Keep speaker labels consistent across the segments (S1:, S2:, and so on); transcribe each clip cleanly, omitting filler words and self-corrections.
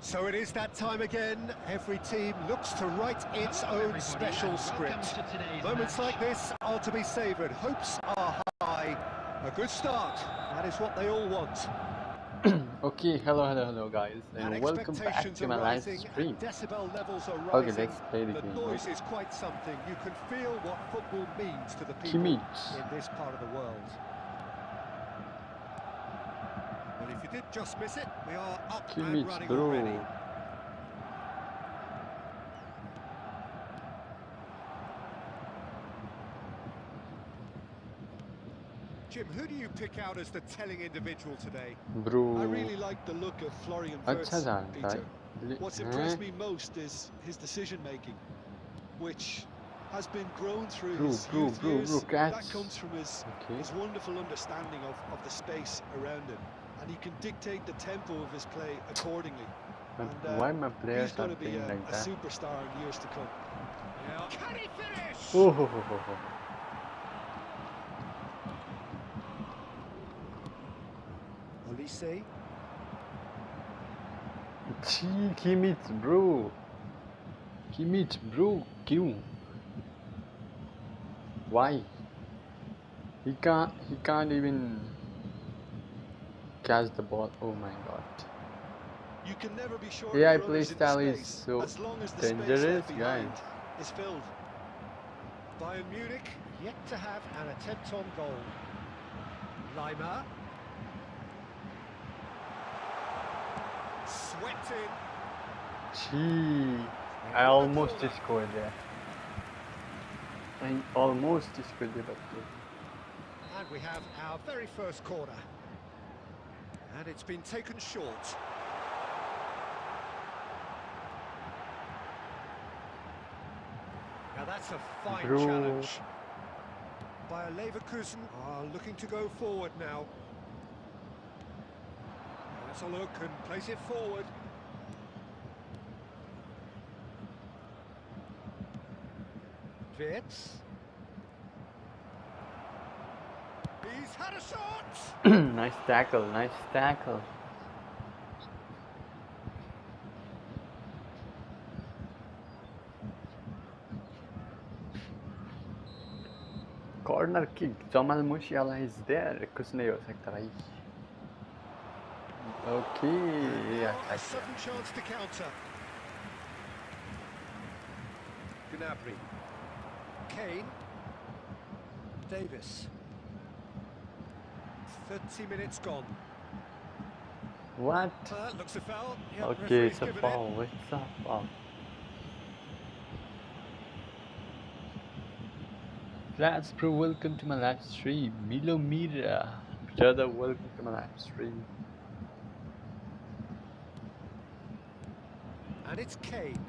S1: So it is that time again. Every team looks to write its own special script. Moments like this are to be savoured. Hopes are high. A good start. That is what they all want.
S2: Okay, hello guys, and welcome back to my live stream.
S1: Decibel levels are
S2: Okay,
S1: rising.
S2: let's play the game.
S1: Noise is quite something. You can feel what football means to the people
S2: Kimmich
S1: in this part of the world. But if you did just miss it, we are up and running
S2: bro.
S1: already. Jim, who do you pick out as the telling individual today?
S2: Bro,
S3: I really like the look of Florian Wirtz, Peter. What's impressed me most is his decision-making, which has been grown through his youth years. That comes from his wonderful understanding of the space around him, and he can dictate the tempo of his play accordingly.
S2: Why my players
S3: he's going to be
S2: like
S3: a superstar in years to come.
S1: Yeah. Can he finish?
S2: Oh.
S1: Olise.
S2: Kimmich, bro. Q. Why? He can't even catch the ball. Oh my god.
S3: You can never be sure
S2: AI play style is so dangerous, guys.
S3: Is filled.
S1: Bayern Munich yet to have an attempt on goal. Lima. Swept in.
S2: Gee, I almost scored there. And
S1: we have our very first corner. And it's been taken short. Now that's a fine challenge. Bayer Leverkusen are looking to go forward now. Let's a look and place it forward. Wirtz. He's had a shot!
S2: Nice tackle, nice tackle. Corner kick. Jamal Musiala is there. कुछ नहीं हो सकता भाई. Okay.
S1: A sudden chance to counter. Gnabry. Kane. Davis. 30 minutes gone.
S2: What?
S1: Looks a foul. Yep,
S2: Okay, it's a foul. It's a foul. That's bro, welcome to my live stream. Milo Mira. Brother, welcome to my live stream.
S1: And it's Kane.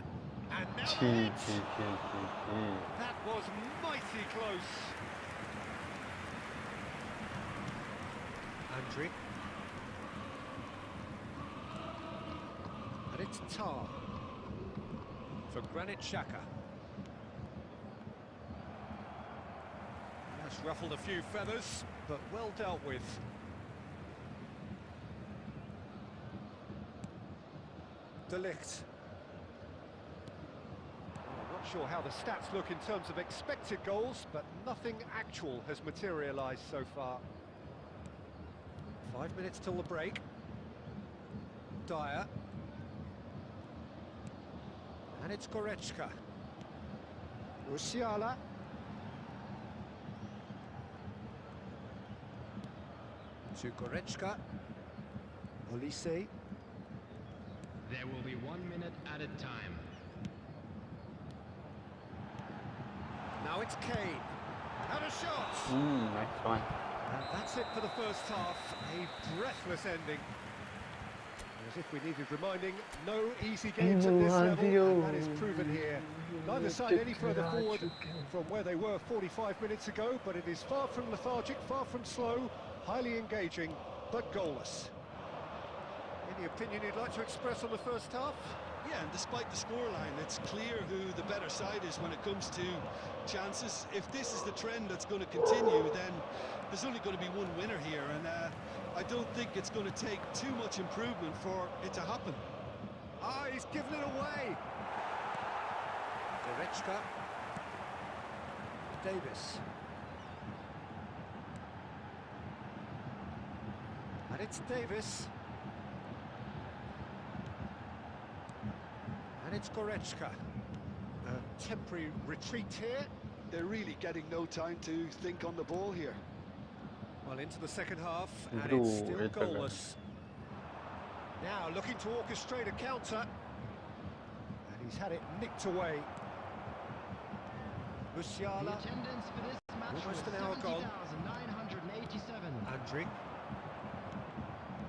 S1: And now that was mighty close. Andri. And it's Tar. For Granit Xhaka. That's ruffled a few feathers, but well dealt with. De Ligt. Not sure how the stats look in terms of expected goals, but nothing actual has materialised so far. 5 minutes till the break. Dyer. And it's Goretzka. Musiala. To Goretzka. Olise.
S4: There will be 1 minute at a time.
S1: Now it's Kane. And a shot!
S2: Nice one.
S1: And that's it for the first half. A breathless ending. As if we needed reminding, no easy games at this level, and that is proven here. Neither side any further forward from where they were 45 minutes ago, but it is far from lethargic, far from slow, highly engaging, but goalless. Any opinion you'd like to express on the first half?
S3: Yeah, and despite the scoreline, it's clear who the better side is when it comes to chances. If this is the trend that's going to continue, then there's only going to be one winner here, and I don't think it's going to take too much improvement for it to happen.
S1: Ah, he's given it away. Goretzka. Davis. And it's Davis. And it's Goretzka. A temporary retreat here.
S3: They're really getting no time to think on the ball here.
S1: Well, into the second half, and
S2: Bro,
S1: it's still goalless. Now looking to orchestrate a counter. And he's had it nicked away. Musiala. Almost an hour gone. Andri.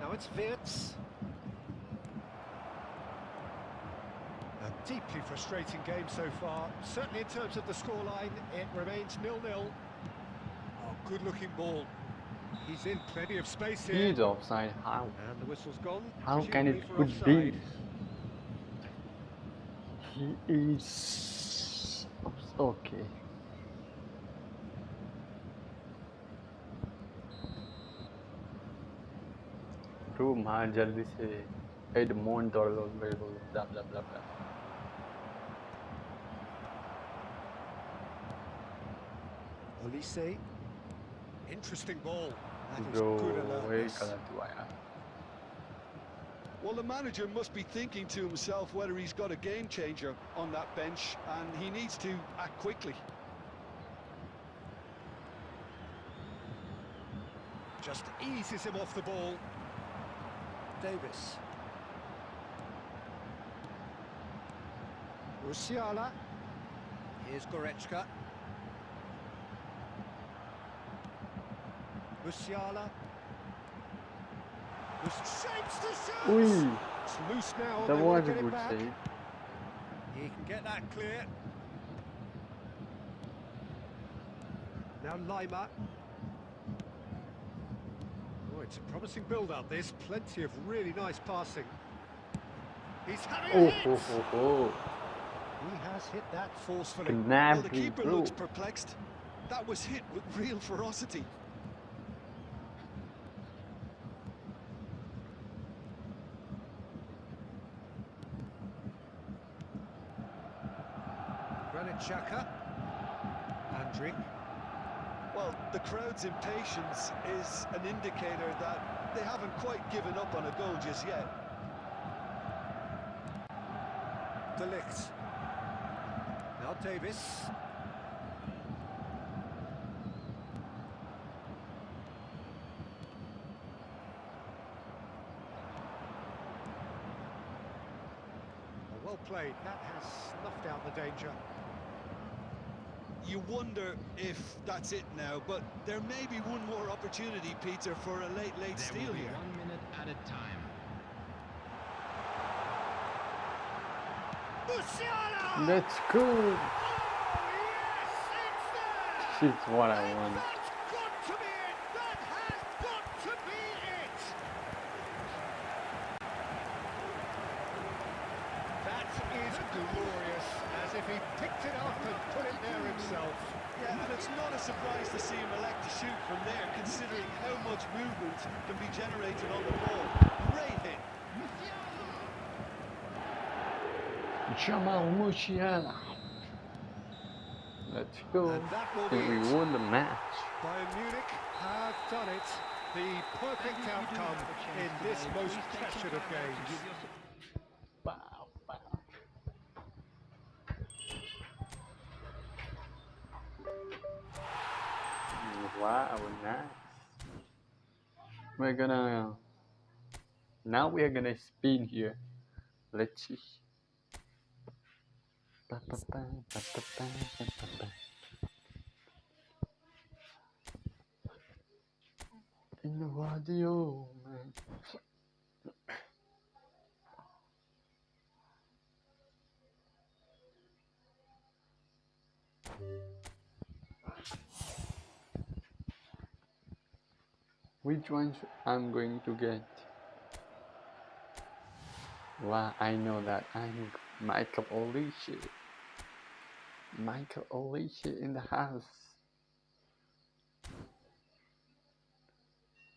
S1: Now it's Wirtz. A deeply frustrating game so far. Certainly in terms of the scoreline, it remains 0-0. Oh, good-looking ball. He's in plenty of space here.
S2: He's offside. How?
S1: And the whistle's gone.
S2: How can it could be? He is okay. Bro, मार जल्दी से Edmond दौड़ लो मेरे को blah blah blah blah.
S1: Olise. Interesting ball. That is
S2: Bro,
S1: good alertness.
S3: Well, the manager must be thinking to himself whether he's got a game changer on that bench, and he needs to act quickly.
S1: Just eases him off the ball. Davis. Musiala. Here's Goretzka. Musiala. Shapes the shot!
S2: Ui,
S1: It's loose now.
S2: that
S1: They
S2: was
S1: want
S2: a
S1: to get it
S2: good
S1: back.
S2: save.
S1: He can get that clear. Now Lima. Oh, it's a promising build-up. This plenty of really nice passing. He's having a hit. He has hit that forcefully.
S3: Well, the keeper looks perplexed. That was hit with real ferocity.
S1: Granit Xhaka. Andriy.
S3: Well, the crowd's impatience is an indicator that they haven't quite given up on a goal just yet.
S1: De Ligt. Now Davis. Well played. That has snuffed out the danger.
S3: You wonder if that's it now, but there may be one more opportunity, Peter, for a late steal here.
S4: 1 minute at a time.
S1: Musiala!
S2: Let's go!
S1: Oh, yes, it's there!
S2: This is what I want.
S1: That's got to be it! That has got to be it! That is glorious, as if he picked it up and put it there himself.
S3: Yeah, and it's not a surprise to see him elect to shoot from there, considering how much movement can be generated on the ball. Great hit.
S2: Jamal Musiala. Let's go.
S1: And that will
S2: And
S1: be
S2: we
S1: it.
S2: won the match.
S1: Bayern Munich have done it. The perfect outcome in this most pressured of games.
S2: Wow, wow. Wow, nice. Now we're gonna spin here. Let's see. In the radio, man. Which ones I'm going to get? Wow, I know that. I'm Michael Olise. Michael Olise in the house.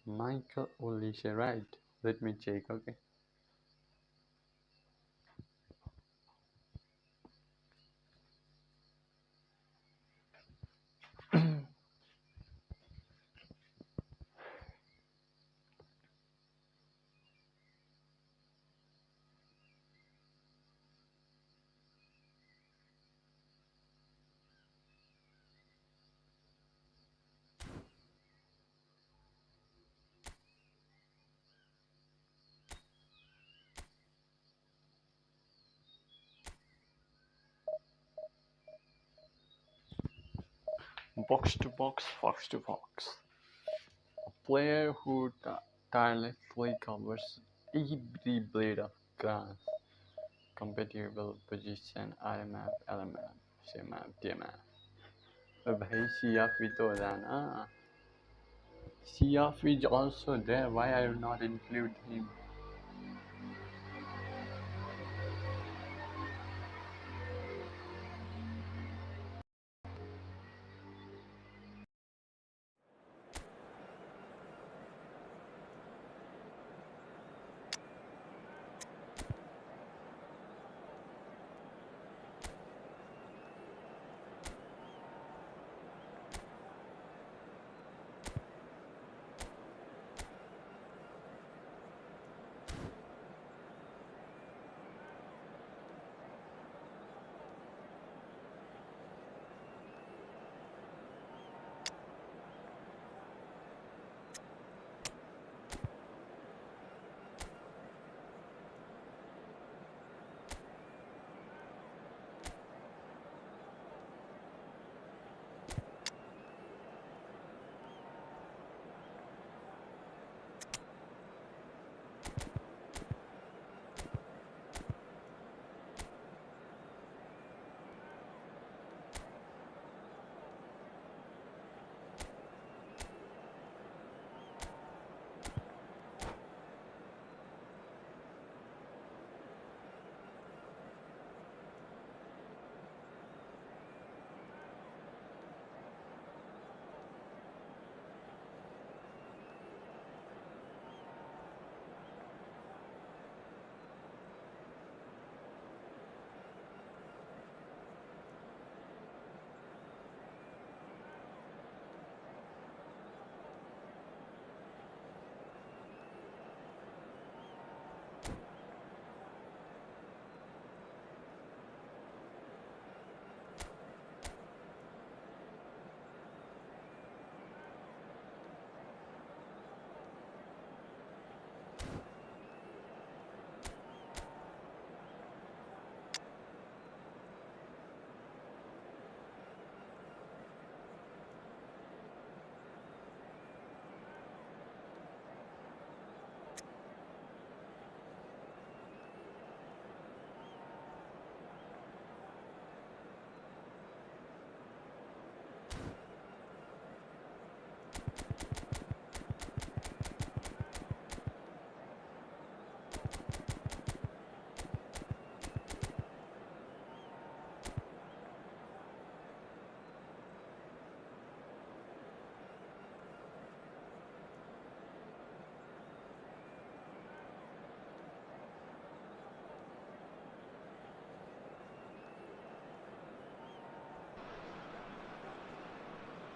S2: Michael Olise, right? Let me check, okay? Box to box, fox to fox. A player who tirelessly covers every blade of grass. Compatible position, RMF, LMF, CMF, TMF. भाई CF भी तो होता है ना. CF is also there. Why I not include him?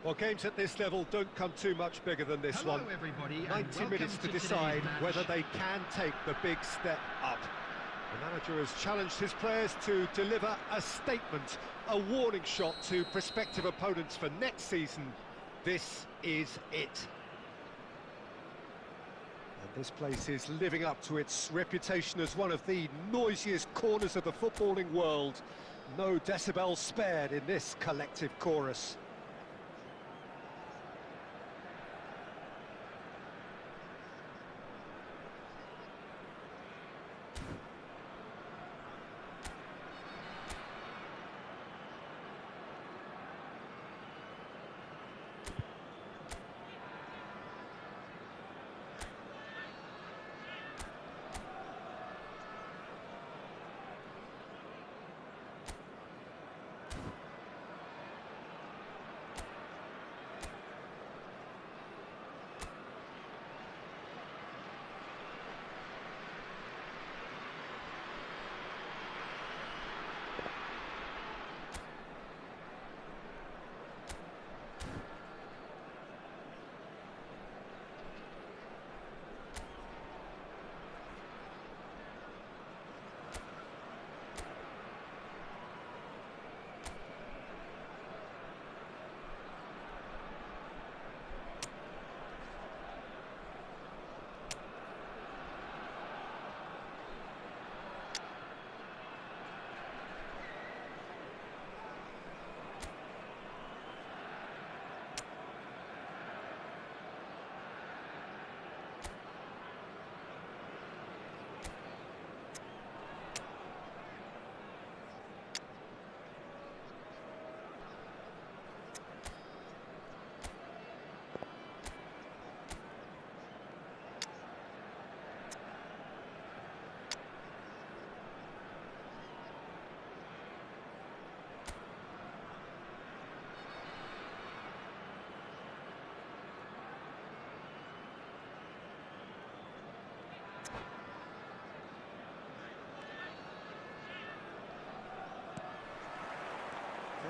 S1: Well, games at this level don't come too much bigger than this
S4: Hello,
S1: one.
S4: everybody,
S1: 90 minutes to decide whether they can take the big step up. The manager has challenged his players to deliver a statement, a warning shot to prospective opponents for next season. This is it. And this place is living up to its reputation as one of the noisiest corners of the footballing world. No decibels spared in this collective chorus.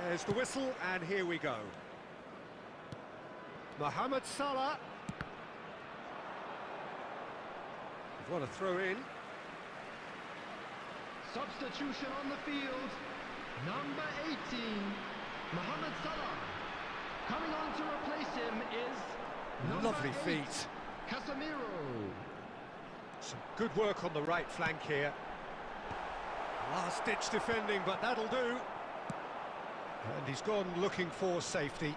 S1: There's the whistle, and here we go. Mohamed Salah. What a throw in.
S4: Substitution on the field. Number 18, Mohamed Salah. Coming on to replace him is
S1: Lovely
S4: number 8,
S1: feet.
S4: Casemiro.
S1: Some good work on the right flank here. Last-ditch defending, but that'll do. And he's gone looking for safety.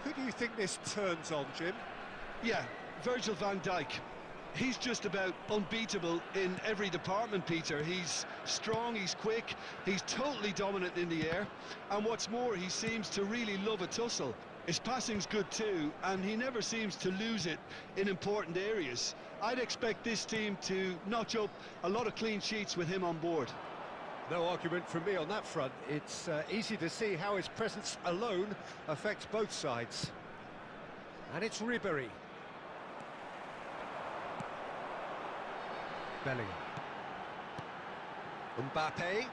S1: Who do you think this turns on, Jim?
S3: Yeah, Virgil van Dijk. He's just about unbeatable in every department, Peter. He's strong, he's quick, he's totally dominant in the air. And what's more, he seems to really love a tussle. His passing's good too, and he never seems to lose it in important areas. I'd expect this team to notch up a lot of clean sheets with him on board.
S1: No argument from me on that front. It's easy to see how his presence alone affects both sides. And it's Ribery. Bellingham. Mbappe.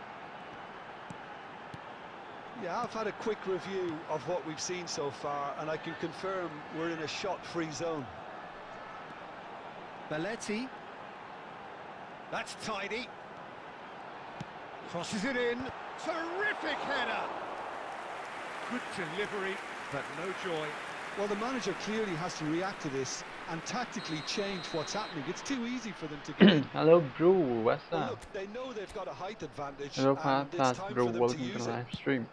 S3: Yeah, I've had a quick review of what we've seen so far, and I can confirm we're in a shot-free zone.
S1: Belletti. That's tidy. Crosses it in. Terrific header. Good delivery, but no joy.
S3: Well, the manager clearly has to react to this and tactically change what's happening. It's too easy for them to get in.
S2: Hello bro, what's
S3: Well,
S2: up?
S3: look, they know they've got a height advantage,
S2: Hello
S3: and it's
S2: podcast
S3: time
S2: bro,
S3: for them
S2: welcome
S3: to
S2: to
S3: use
S2: the
S3: it.
S2: live stream.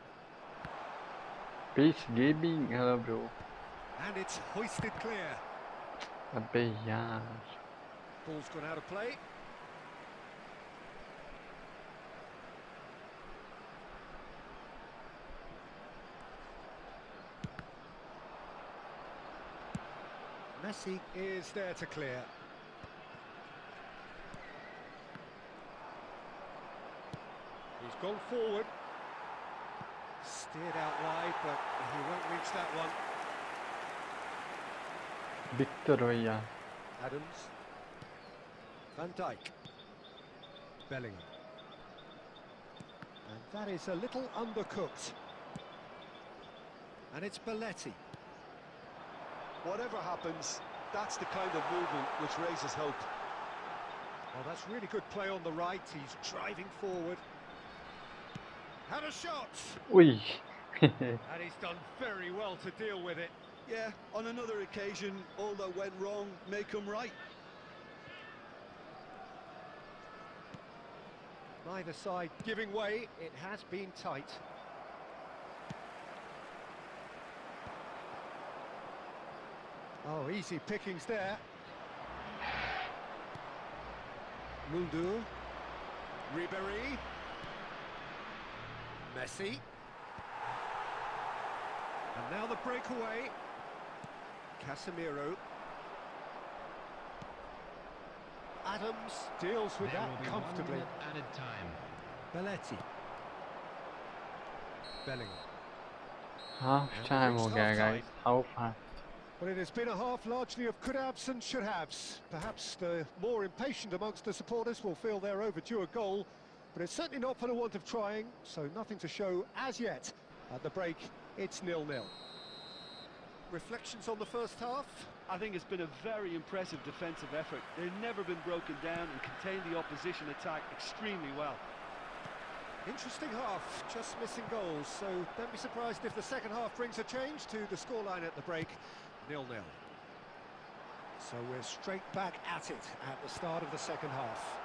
S2: Peace Gaming, hello bro.
S1: And it's hoisted clear.
S2: Abbe yaar.
S1: Ball's gone out of play. Messi is there to clear. He's gone forward. Steered out wide, but he won't reach that one.
S2: Victor भैया.
S1: Adams. Van Dijk. Bellingham. And that is a little undercooked. And it's Belletti.
S3: Whatever happens, that's the kind of movement which raises hope.
S1: Well, that's really good play on the right. He's driving forward. Had a shot.
S2: Ui.
S1: And he's done very well to deal with it.
S3: Yeah, on another occasion, all that went wrong may come right.
S1: Neither side giving way. It has been tight. Oh, easy pickings there. Mulder. Ribéry. Messi. And now the breakaway. Casemiro. Adams deals with
S4: There
S1: that
S4: will be
S1: comfortably.
S4: 1 minute added time.
S1: Belletti. Bellingham.
S2: Half time हो गया guys. How fast?
S1: Well, it has been a half largely of could-haves and should-haves. Perhaps the more impatient amongst the supporters will feel they're overdue a goal, but it's certainly not for the want of trying, so nothing to show as yet. At the break, it's 0-0. Reflections on the first half?
S3: I think it's been a very impressive defensive effort. They've never been broken down and contained the opposition attack extremely well.
S1: Interesting half, just missing goals, so don't be surprised if the second half brings a change to the scoreline at the break. 0-0. So we're straight back at it at the start of the second half.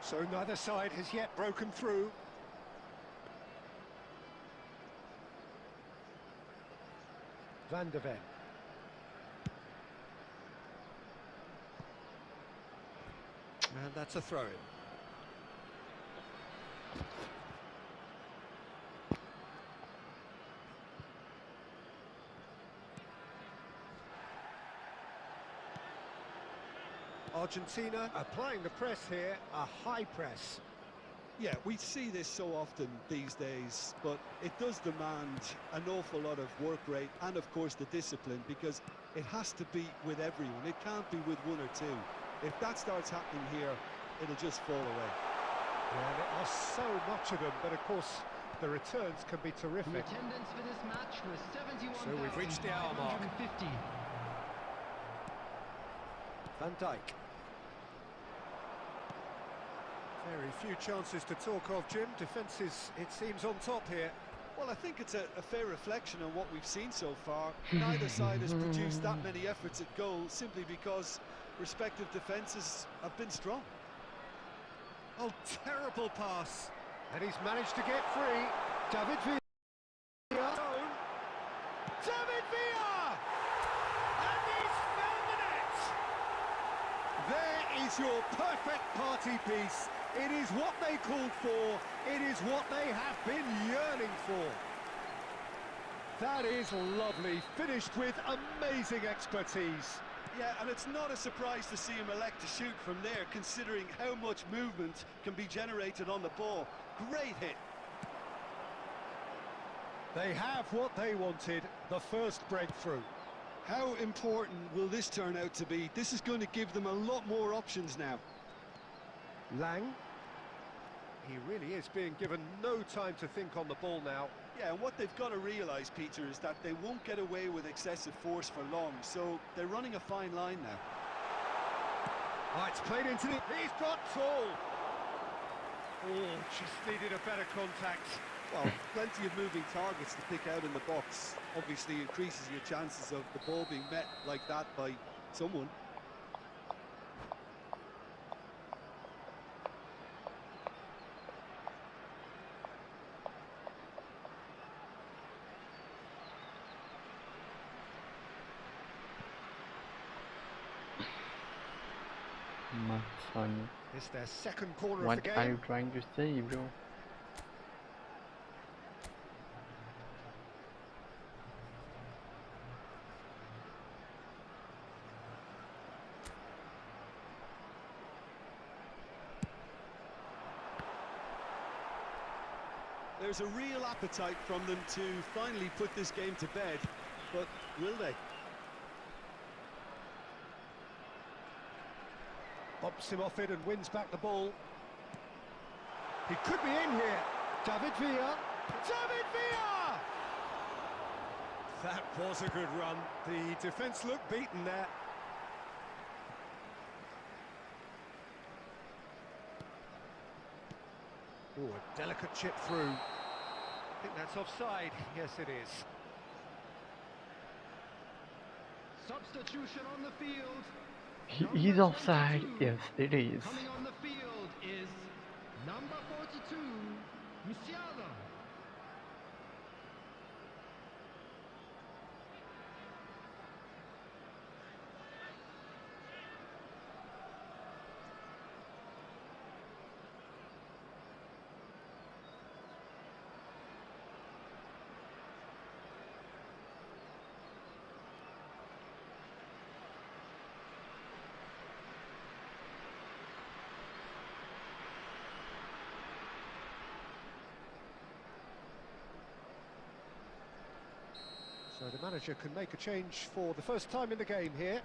S1: So neither side has yet broken through. Van de Ven. And that's a throw-in. Argentina applying the press here, a high press.
S3: Yeah, we see this so often these days, but it does demand an awful lot of work rate and, of course, the discipline, because it has to be with everyone. It can't be with one or two. If that starts happening here, it'll just fall away.
S1: Yeah, there are so much of them, but of course the returns can be
S4: The
S1: terrific.
S4: attendance for this match was
S1: So we've reached the hour mark.
S4: 71,550.
S1: Van Dijk. Very few chances to talk of, Jim. Defence is, it seems, on top here.
S3: Well, I think it's a fair reflection on what we've seen so far. Neither side has produced that many efforts at goal simply because respective defences have been strong.
S1: Oh, terrible pass. And he's managed to get free. David Villa. David Villa! And he's found the net! There is your perfect party piece. It is what they called for. It is what they have been yearning for. That is lovely. Finished with amazing expertise.
S3: Yeah, and it's not a surprise to see him elect to shoot from there, considering how much movement can be generated on the ball. Great hit.
S1: They have what they wanted, the first breakthrough.
S3: How important will this turn out to be? This is going to give them a lot more options now.
S1: Lang. He really is being given no time to think on the ball now.
S3: Yeah, and what they've got to realise, Peter, is that they won't get away with excessive force for long, so they're running a fine line now.
S1: Oh, it's played into the... He's got full! Oh, just needed a better contact.
S3: Well, plenty of moving targets to pick out in the box. Obviously increases your chances of the ball being met like that by someone.
S2: Son,
S1: It's their second corner
S2: what
S1: of the
S2: are you
S1: game.
S2: trying to say, bro?
S3: There's a real appetite from them to finally put this game to bed, but will they?
S1: Bumps him off it and wins back the ball. He could be in here. David Villa. David Villa! That was a good run. The defence looked beaten there. Oh, a delicate chip through. I think that's offside. Yes, it is.
S4: Substitution on the field.
S2: He is offside. Yes, it is.
S4: Coming on the field is number 42, Musiala.
S1: So the manager can make a change for the first time in the game here.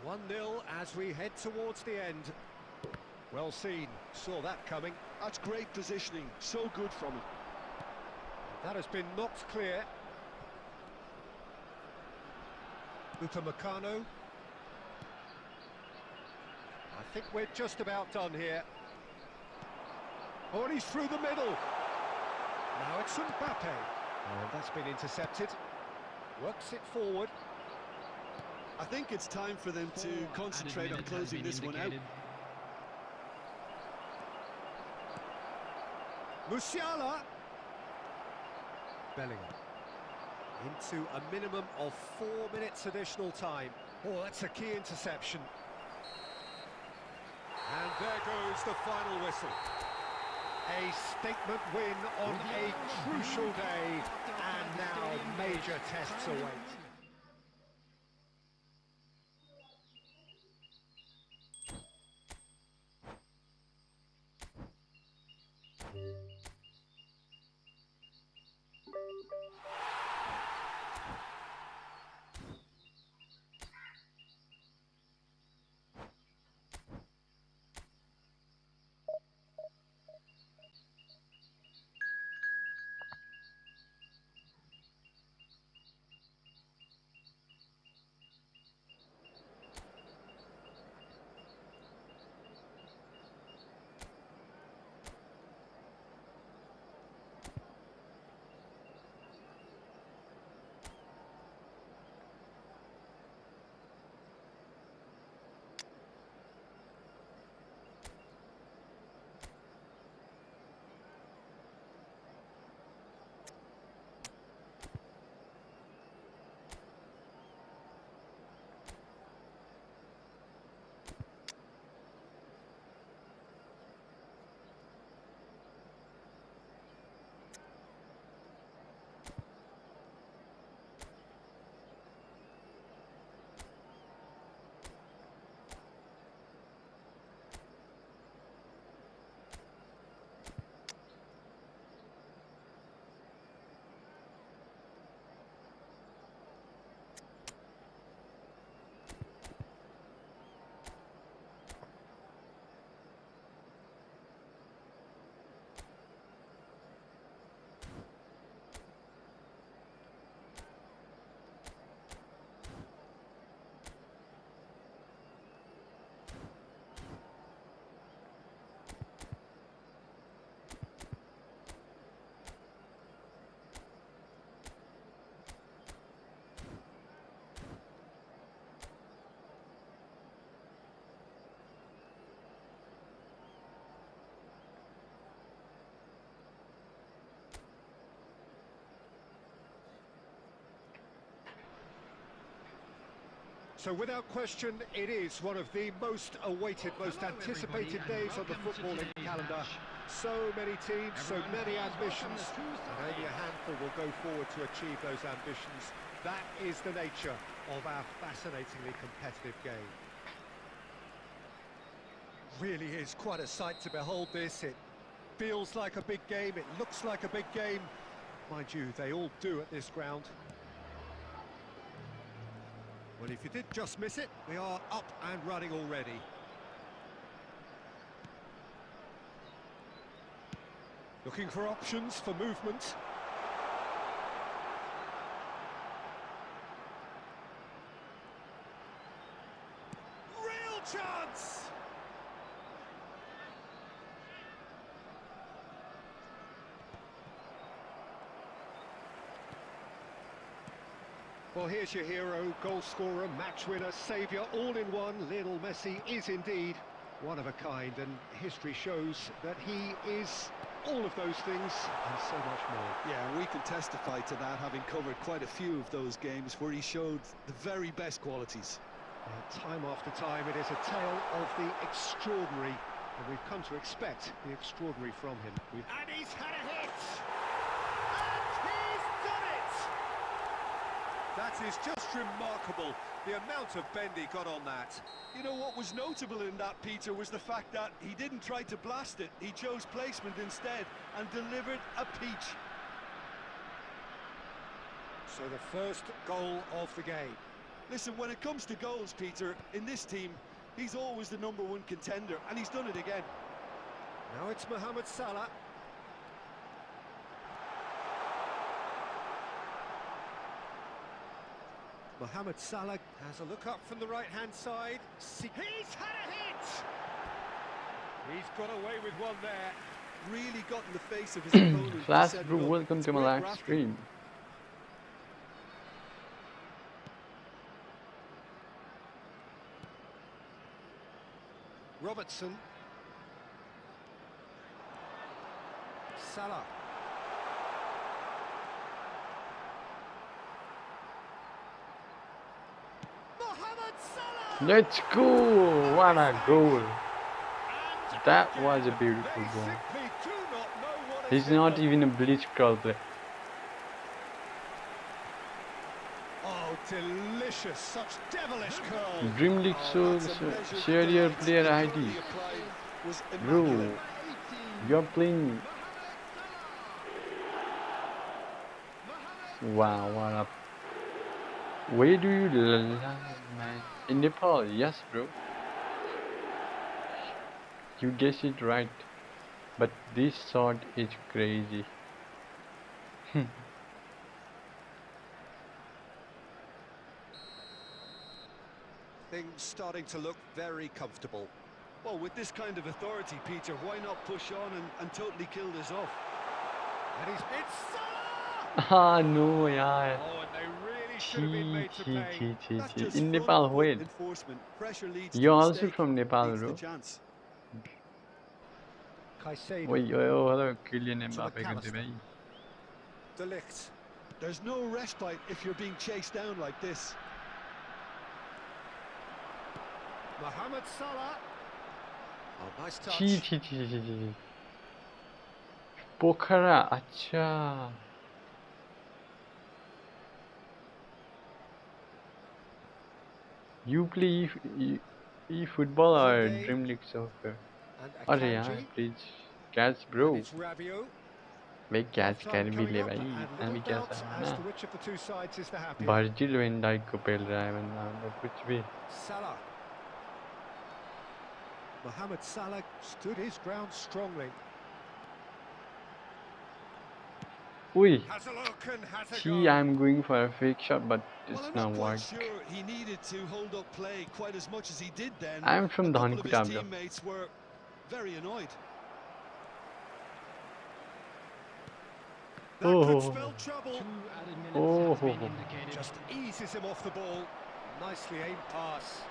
S1: 1-0 as we head towards the end. Well seen, saw that coming.
S3: That's great positioning, so good from him.
S1: That has been knocked clear. Upamecano. I think we're just about done here. Oh, and he's through the middle. Now it's Mbappe. And that's been intercepted. Works it forward.
S3: I think it's time for them to concentrate on closing this one out.
S1: Musiala. Bellingham. Into a minimum of 4 minutes additional time. Oh, that's a key interception. And there goes the final whistle. A statement win on a crucial day, and now major tests await. So without question, it is one of the most awaited, most anticipated days on the footballing calendar. So many teams, so many ambitions, and only a handful will go forward to achieve those ambitions. That is the nature of our fascinatingly competitive game. Really is quite a sight to behold this. It feels like a big game, it looks like a big game. Mind you, they all do at this ground. Well, if you did just miss it, we are up and running already. Looking for options for movement. Real chance! Well, here's your hero, goal scorer, match winner, saviour, all in one. Lionel Messi is indeed one of a kind, and history shows that he is all of those things and so much more.
S3: Yeah, we can testify to that, having covered quite a few of those games where he showed the very best qualities.
S1: Time after time, it is a tale of the extraordinary, and we've come to expect the extraordinary from him. And he's had a hit! And he's done it! That is just remarkable, the amount of bend he got on that.
S3: You know, what was notable in that, Peter, was the fact that he didn't try to blast it. He chose placement instead and delivered a peach.
S1: So the first goal of the game.
S3: Listen, when it comes to goals, Peter, in this team, he's always the #1 contender, and he's done it again.
S1: Now it's Mohamed Salah. Mohamed Salah has a look up from the right-hand side. He's had a hit! He's got away with one there.
S3: Really got in the face of his opponent.
S2: Flash Bro, welcome to my live stream.
S1: Robertson. Salah. Mohamed Salah!
S2: Let's go! What a goal! That was a beautiful goal. He's not even a bleach curl player.
S1: Oh, delicious! Such devilish curl!
S2: Dream League shows share your player ID. Bro, you're playing. Wow, what up? Where do you live, man? In Nepal? Yes, bro. You guessed it right. But this shot is crazy.
S1: Things starting to look very comfortable.
S3: Well, with this kind of authority, Peter, why not push on and totally kill this off?
S1: And it's Salah!
S2: Ah, no, yeah.
S1: Oh, and they really should have been made to pay.
S3: That's just
S2: In
S3: front
S2: Nepal,
S3: foot
S2: wait.
S3: enforcement. Pressure leads
S2: You're
S3: to
S2: also
S3: mistake,
S2: from Nepal,
S3: leads to
S2: bro.
S3: chance.
S1: Caicedo.
S2: Wait, hello, Kylian
S1: To
S2: Mbappe
S1: McAllister.
S2: को दे भाई.
S1: De Ligt.
S3: There's no respite if you're being chased down like this.
S1: Mohamed Salah. Oh, nice touch.
S2: छी. पोखरा, अच्छा. You play eFootball or Dream League Soccer?
S1: And
S2: अरे यार,
S1: Akanji.
S2: please catch bro.
S1: It's Rabiot.
S2: भाई catch कर भी ले
S1: Coming
S2: भाई,
S1: up,
S2: इतना
S1: and
S2: भी
S1: little
S2: क्या
S1: doubt
S2: है
S1: as
S2: ना.
S1: to which of the two sides is the happier.
S2: Virgil van Dijk को पेल रहा है बंदा, मतलब कुछ भी.
S1: Salah. Mohamed Salah stood his ground strongly.
S2: Ui.
S1: Has a look and has a
S2: See,
S1: go.
S2: I'm going for a fake shot, but
S3: Well,
S2: it's
S3: I'm
S2: not
S3: not quite
S2: work.
S3: sure he needed to hold up play quite as much as he did then.
S2: I'm from
S3: A couple of
S2: Dhankuta,
S3: his
S2: bro.
S3: teammates were very annoyed.
S1: That
S2: Oh.
S1: could spell trouble.
S4: 2 added minutes
S2: Oh.
S4: has been indicated.
S1: Just eases him off the ball. Nicely aimed pass.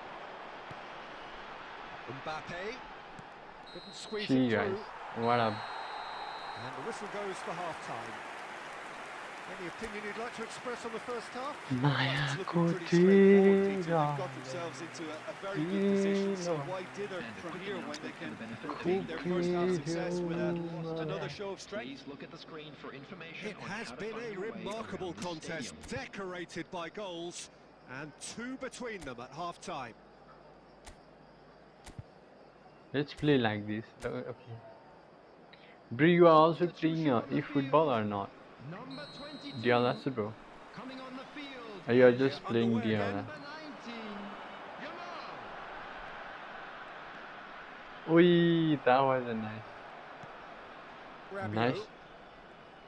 S1: Mbappe. Couldn't squeeze
S2: See
S1: it
S2: guys,
S1: through.
S2: what up?
S1: And the whistle goes for half-time. Any opinion you'd like to express on the first half?
S2: Maya
S3: It's looking pretty straightforward, Peter. They've
S2: Kotira.
S3: got themselves into a very good position, so why dither from here when they can repeat their first half success with another show of strength?
S4: Please look at the screen for information
S1: It
S4: on
S1: has
S4: how to
S1: been
S4: find
S1: a
S4: your way
S1: remarkable
S4: around the
S1: contest,
S4: stadium.
S1: decorated by goals, and 2 between them at half-time.
S2: Let's play like this. Okay. Bro, you are also playing eFootball or not?
S4: Number 22
S2: DLS, bro.
S4: coming on the field.
S2: Or you are just
S1: Yeah,
S2: playing
S1: underway
S2: DLS?
S1: again.
S4: Number 19.
S2: Ui, that was a
S1: Rabiot.
S2: nice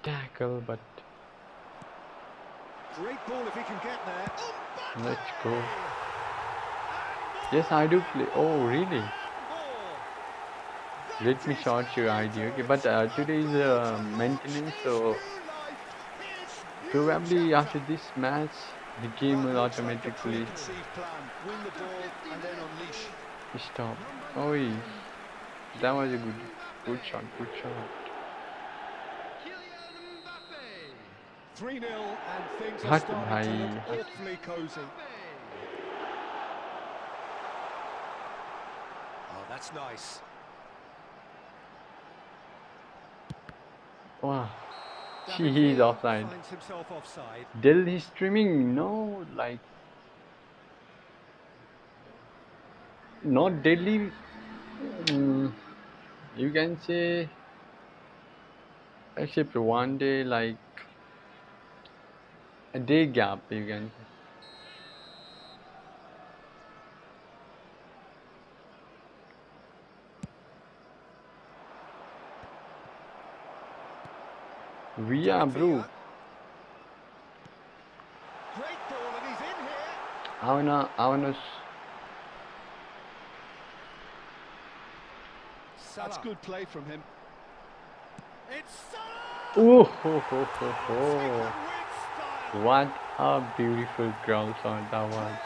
S2: tackle, but
S1: Great ball if he can get there.
S2: let's go. Yes, I do play. Oh, really? Let me short your idea. Okay, but today is maintenance, so probably after this match, the game will automatically stop. Oh, that was a good shot. Good shot.
S1: 3-0 and things are
S2: Hut
S1: starting to look
S2: bhai.
S1: awfully cosy. Oh, that's nice.
S2: Wow. He's offside.
S1: Finds himself offside.
S2: Delhi streaming, no, like not Delhi. You can say except one day, like a day gap. You can say. We are, bro.
S1: Great ball and he's in here.
S2: I wanna.
S3: That's good play from him.
S1: It's Salah!
S2: Oh, what a beautiful ground shot that was.
S1: Players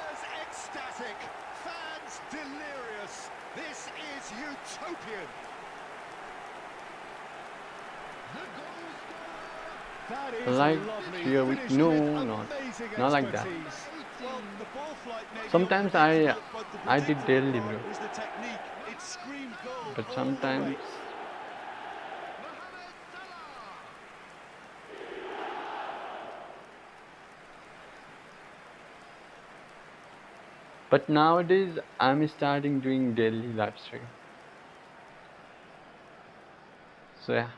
S1: ecstatic, fans delirious. This is utopian. That is
S2: Like
S1: lovely.
S2: here we
S1: Finished
S2: no,
S1: with
S2: not
S1: amazing
S2: like that.
S1: expertise.
S3: Well, the ball flight may be
S2: Sometimes
S3: unpredictable, but the
S2: I did
S3: predictable
S2: Delhi,
S3: part
S2: bro.
S3: was the technique. It screamed goal
S2: But
S3: all the
S2: sometimes.
S3: way.
S2: But nowadays I'm starting doing daily live stream. So yeah.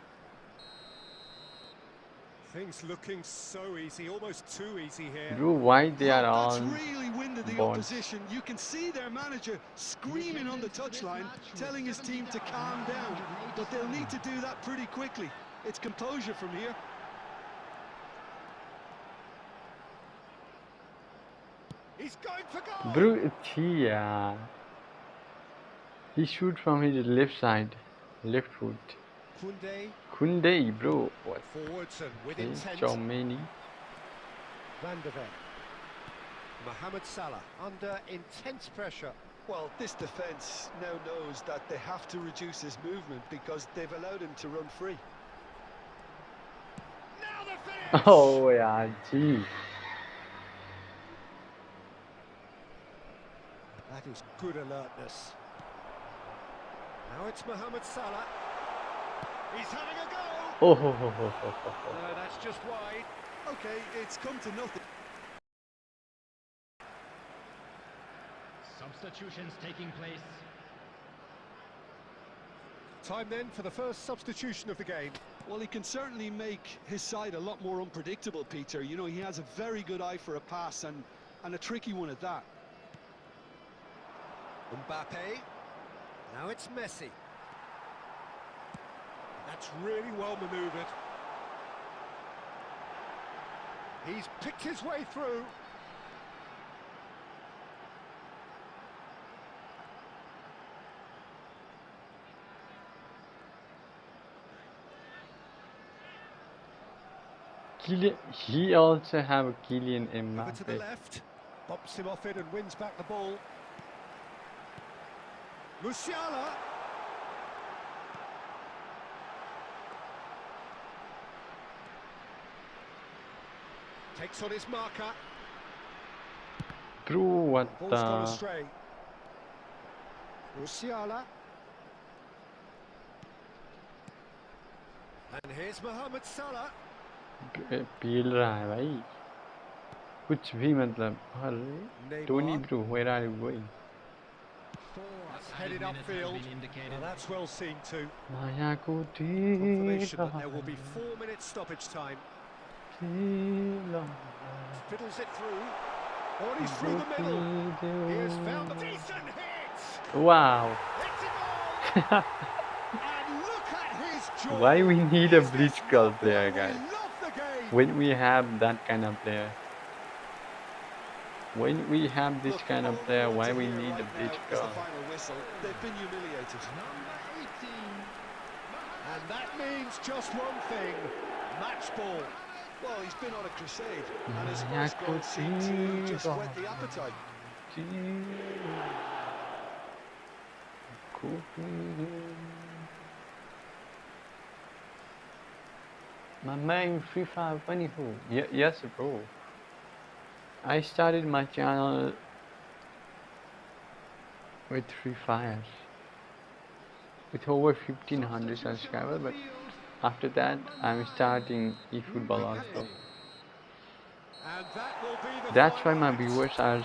S1: Things looking so easy, almost too easy here.
S2: Bro, why they are
S3: That's
S2: all
S3: really winded the
S2: bots?
S3: opposition. You can see their manager screaming on the touchline, telling his team to calm down. But they'll need to do that pretty quickly. It's composure from here.
S1: He's going for goal.
S2: Bro, it's here. He shoot from his left side, left foot. Kunde, bro. What?
S1: Forwards and with
S2: Okay,
S1: intent.
S2: Chomeni.
S1: Van der Ven. Mohamed Salah under intense pressure.
S3: Well, this defence now knows that they have to reduce his movement because they've allowed him to run free.
S1: Now the finish.
S2: Oh yeah, gee.
S1: That is good alertness. Now it's Mohamed Salah. He's having a go.
S2: Oh,
S1: No, that's just wide.
S3: Okay, it's come to nothing.
S4: Substitutions taking place.
S1: Time then for the first substitution of the game.
S3: Well, he can certainly make his side a lot more unpredictable, Peter. You know, he has a very good eye for a pass and a tricky one at that.
S1: Mbappe. Now it's Messi. That's really well manoeuvred. He's picked his way through.
S2: He also have a Kylian
S1: Over to the
S2: Mbappe.
S1: left. Bumps him off it and wins back the ball. Musiala. Takes on his marker.
S2: Bro, what
S1: Ball's gone
S2: the?
S1: astray. Musiala. And here's Mohamed Salah.
S2: पील रहा है भाई कुछ भी मतलब अरे Tony bro where are you going?
S1: That's headed upfield. Now that's well seen too.
S2: माया को
S1: Confirmation that
S2: तेरा
S1: there will be 4 minutes stoppage time.
S2: तेरा
S1: Fiddles it through. Oh, he's through the middle. He has found a decent hit.
S2: Wow.
S1: It's a goal. And look at his joy.
S2: Why we need a bleach girl player, guys?
S1: Love the game.
S2: When we have that kind of player. When we have this kind of player, why we need a bleach girl?
S3: They've been humiliated.
S4: Number 18.
S1: And that means just one thing. Match ball.
S3: Well, he's been on a crusade, and his first goal seemed to just whet the appetite.
S2: My main Free Fire funny who? Yes, bro. I started my channel with Free Fire with over 1500 subscribers, but after that I'm starting eFootball also.
S1: And that will be the
S2: That's why
S1: final
S2: my
S1: act.
S2: viewers are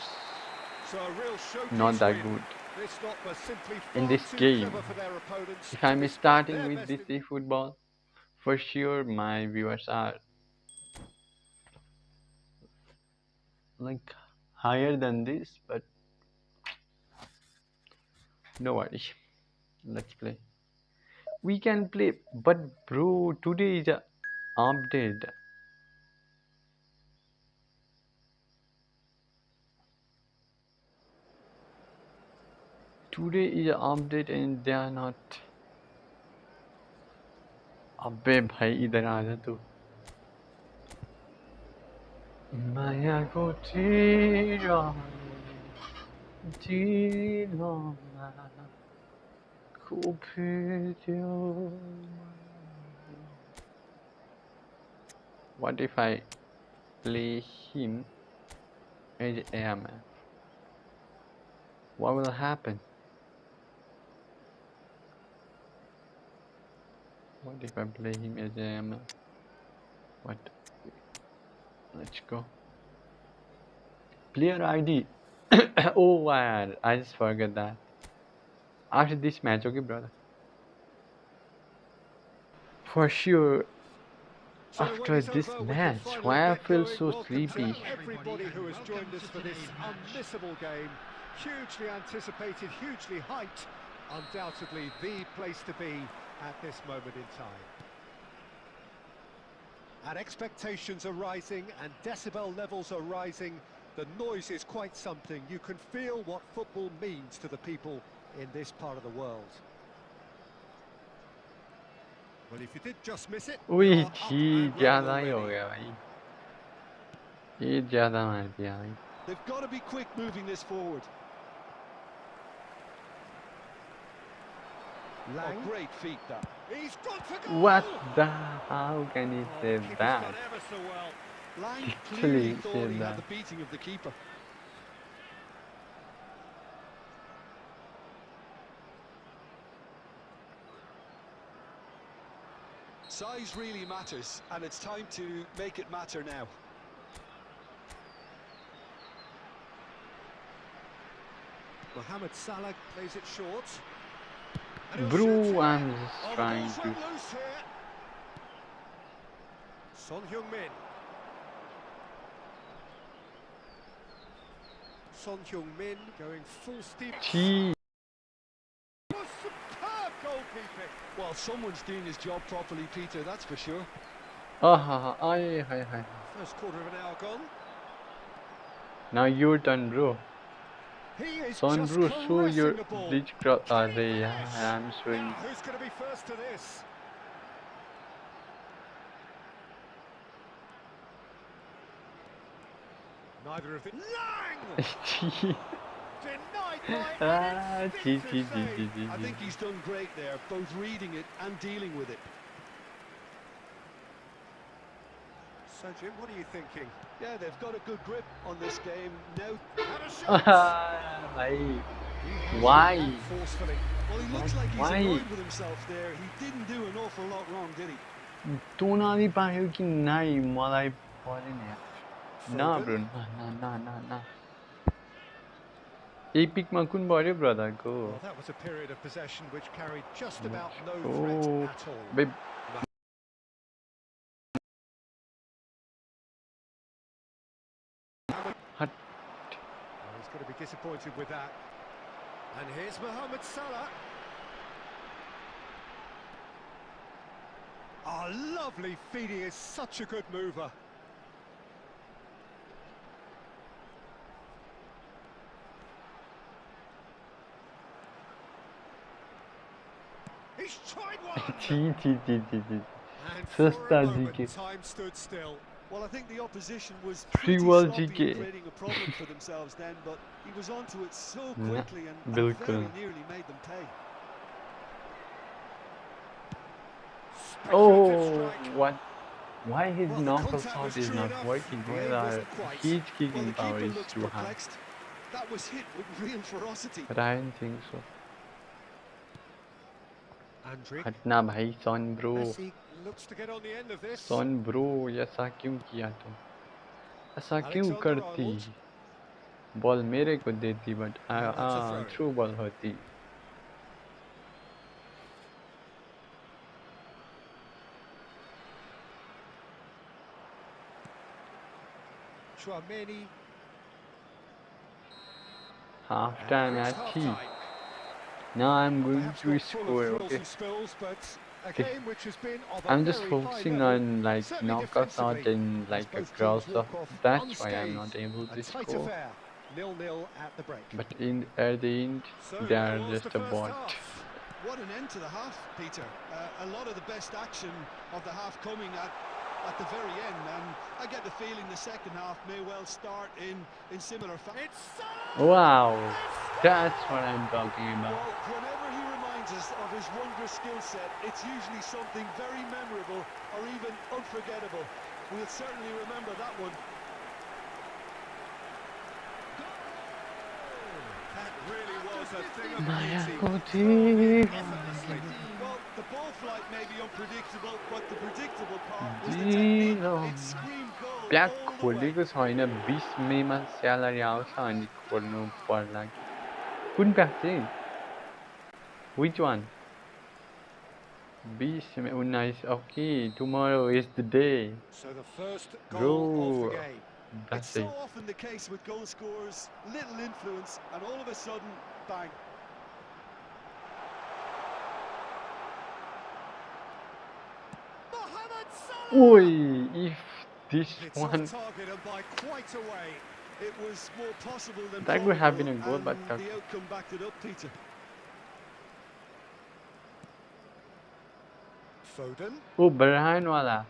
S1: So a real showpiece
S2: not that
S1: win.
S2: good
S1: This lot were simply
S2: in
S1: far
S2: this
S1: too
S2: game.
S1: clever for their opponents.
S2: If I'm
S1: Despite
S2: starting
S1: their
S2: with
S1: best
S2: this
S1: in-
S2: eFootball, for sure my viewers are like higher than this, but no worry. Let's play. We can play, but bro, today is a update. Today is an update and they are not. अबे भाई इधर आ जा तू. माया को तेरा जीना को भेजो. What if I play him as airman? What will happen? What if I play him as airman? What? Let's go. Player ID. Oh man, I just forgot that. After this match, okay, brother. For sure.
S1: So the
S2: After
S1: wait is
S2: this
S1: over with the
S2: match,
S1: final
S2: why I
S1: get
S2: feel
S1: going.
S2: so
S1: Welcome to
S2: sleepy.
S1: everybody who has joined us for this unmissable game. Hugely anticipated, hugely hyped. Undoubtedly the place to be at this moment in time. And expectations are rising and decibel levels are rising. The noise is quite something. You can feel what football means to the people in this part of the world. Well, if you did just miss it,
S2: Ui,
S1: you are up
S2: ये
S1: and
S2: ज़्यादा
S1: running
S2: ही हो
S1: already.
S2: गया भाई. ये ज़्यादा मार दिया भाई.
S3: They've got to be quick moving this forward.
S1: Lang.
S3: Oh, great feat that.
S1: He's gone for goal!
S2: What the? How can he say
S1: Keeper's
S2: that?
S1: done ever so well.
S3: Lang
S2: Literally
S3: clearly thought
S2: said
S3: he
S2: that.
S3: had the beating of the keeper. Size really matters, and it's time to make it matter now.
S1: Mohamed Salah plays it short. And he'll shoot
S2: Bro,
S1: here.
S2: I'm just
S1: Oh, the
S2: trying
S1: ball's
S2: to.
S1: run loose here. Son Heung-min. Son Heung-min going full steam.
S2: Gee.
S1: Was superb goalkeeping.
S3: Well, someone's doing his job properly, Peter, that's for sure.
S2: Ah, hi.
S1: First quarter of an hour gone.
S2: Now your turn, bro.
S1: He is
S2: Son,
S1: just
S2: bro, show your
S1: caressing the ball.
S2: bleach crop.
S1: Can he
S2: Yeah,
S1: finish?
S2: I'm showing.
S1: Now, who's going to be first to this? Neither of them. Lang! Denied by an instinctive save.
S3: I think he's done great there, both reading it and dealing with it.
S1: So, Jim, what are you thinking?
S3: Yeah, they've got a good grip on this game. Now,
S1: Had a shot!
S2: Bhai, why?
S1: Forcefully.
S3: well, he looks like he's
S2: Why?
S3: annoyed with himself there. He didn't do an awful lot wrong, did he?
S2: तोनाली पायो कि नाइ मलाई परेन यार. ना bro, ना. एपिकमा कुन पर्यो ब्रदरको?
S1: Well, that was a period of possession which carried just about no
S2: Oh,
S1: threat at all.
S2: babe. Hut.
S1: Well, he's going to be disappointed with that. And here's Mohamed Salah. Oh, lovely feed. He is such a good mover. He's tried one. And for a moment, time stood still.
S3: Well, I think the opposition was
S2: Free
S3: pretty
S2: world
S3: sloppy
S2: GK.
S3: in creating a problem for themselves then, but he was onto it so quickly and very nearly made them pay.
S2: Oh, what? Why his knuckle shot is not working? Why his kicking power is too high?
S3: That was hit with real ferocity.
S2: But I don't think so.
S1: Andrick.
S2: हटना भाई son bro.
S1: Messi looks to get on the end of this.
S2: Son bro, ऐसा क्यों किया तुम? ऐसा क्यों करती? Ball मेरे को देती but through ball होती. Half time actually. Now I'm going to score, okay? I'm just focusing on like knockouts out and like a crowd stuff. That's why I'm not able to score. But at the end, they are just a bot.
S3: What an end to the half, Peter. A lot of the best action of the half coming at the very end, and I get the feeling the second half may well start in similar fashion.
S2: Wow, that's what I'm talking about.
S3: Well, whenever he reminds us of his wondrous skill set, it's usually something very memorable or even unforgettable. We'll certainly remember that one.
S1: That really was a thing of beauty.
S3: Well, the ball flight may be unpredictable, but the predictable part was the technique. It screamed goal
S2: Black
S3: all the way.
S2: खोलेको छैन 20 मेमा salary आउँछ अनि खोल्नु पर्ला कुन pack चाहिँ which one 20 may 19 okay tomorrow is the day
S1: So the first
S2: bro
S1: goal of the game.
S3: It's so often the case with goal scorers, little influence, and all of a sudden, bang.
S2: Oi, if this one
S3: It was more possible than
S2: that would have been a goal, but
S3: the outcome backed it up, Peter.
S1: Foden.
S2: Oh, Brian wala.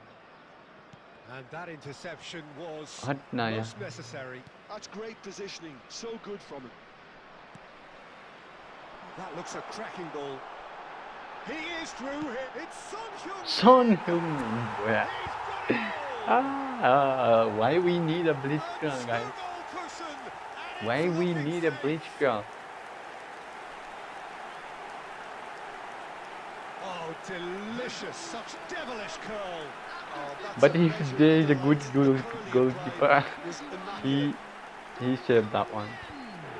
S1: And that interception was
S2: Hutna, yeah.
S1: most necessary.
S3: That's great positioning, so good from him.
S1: That looks a cracking ball. He is through here. It's
S2: Son Heung-min. Why we need a blitzkrieg, guys? Why we need a blitzkrieg?
S1: Oh, delicious! Such devilish curl. Oh,
S2: but if there is a good goalkeeper, he saved that one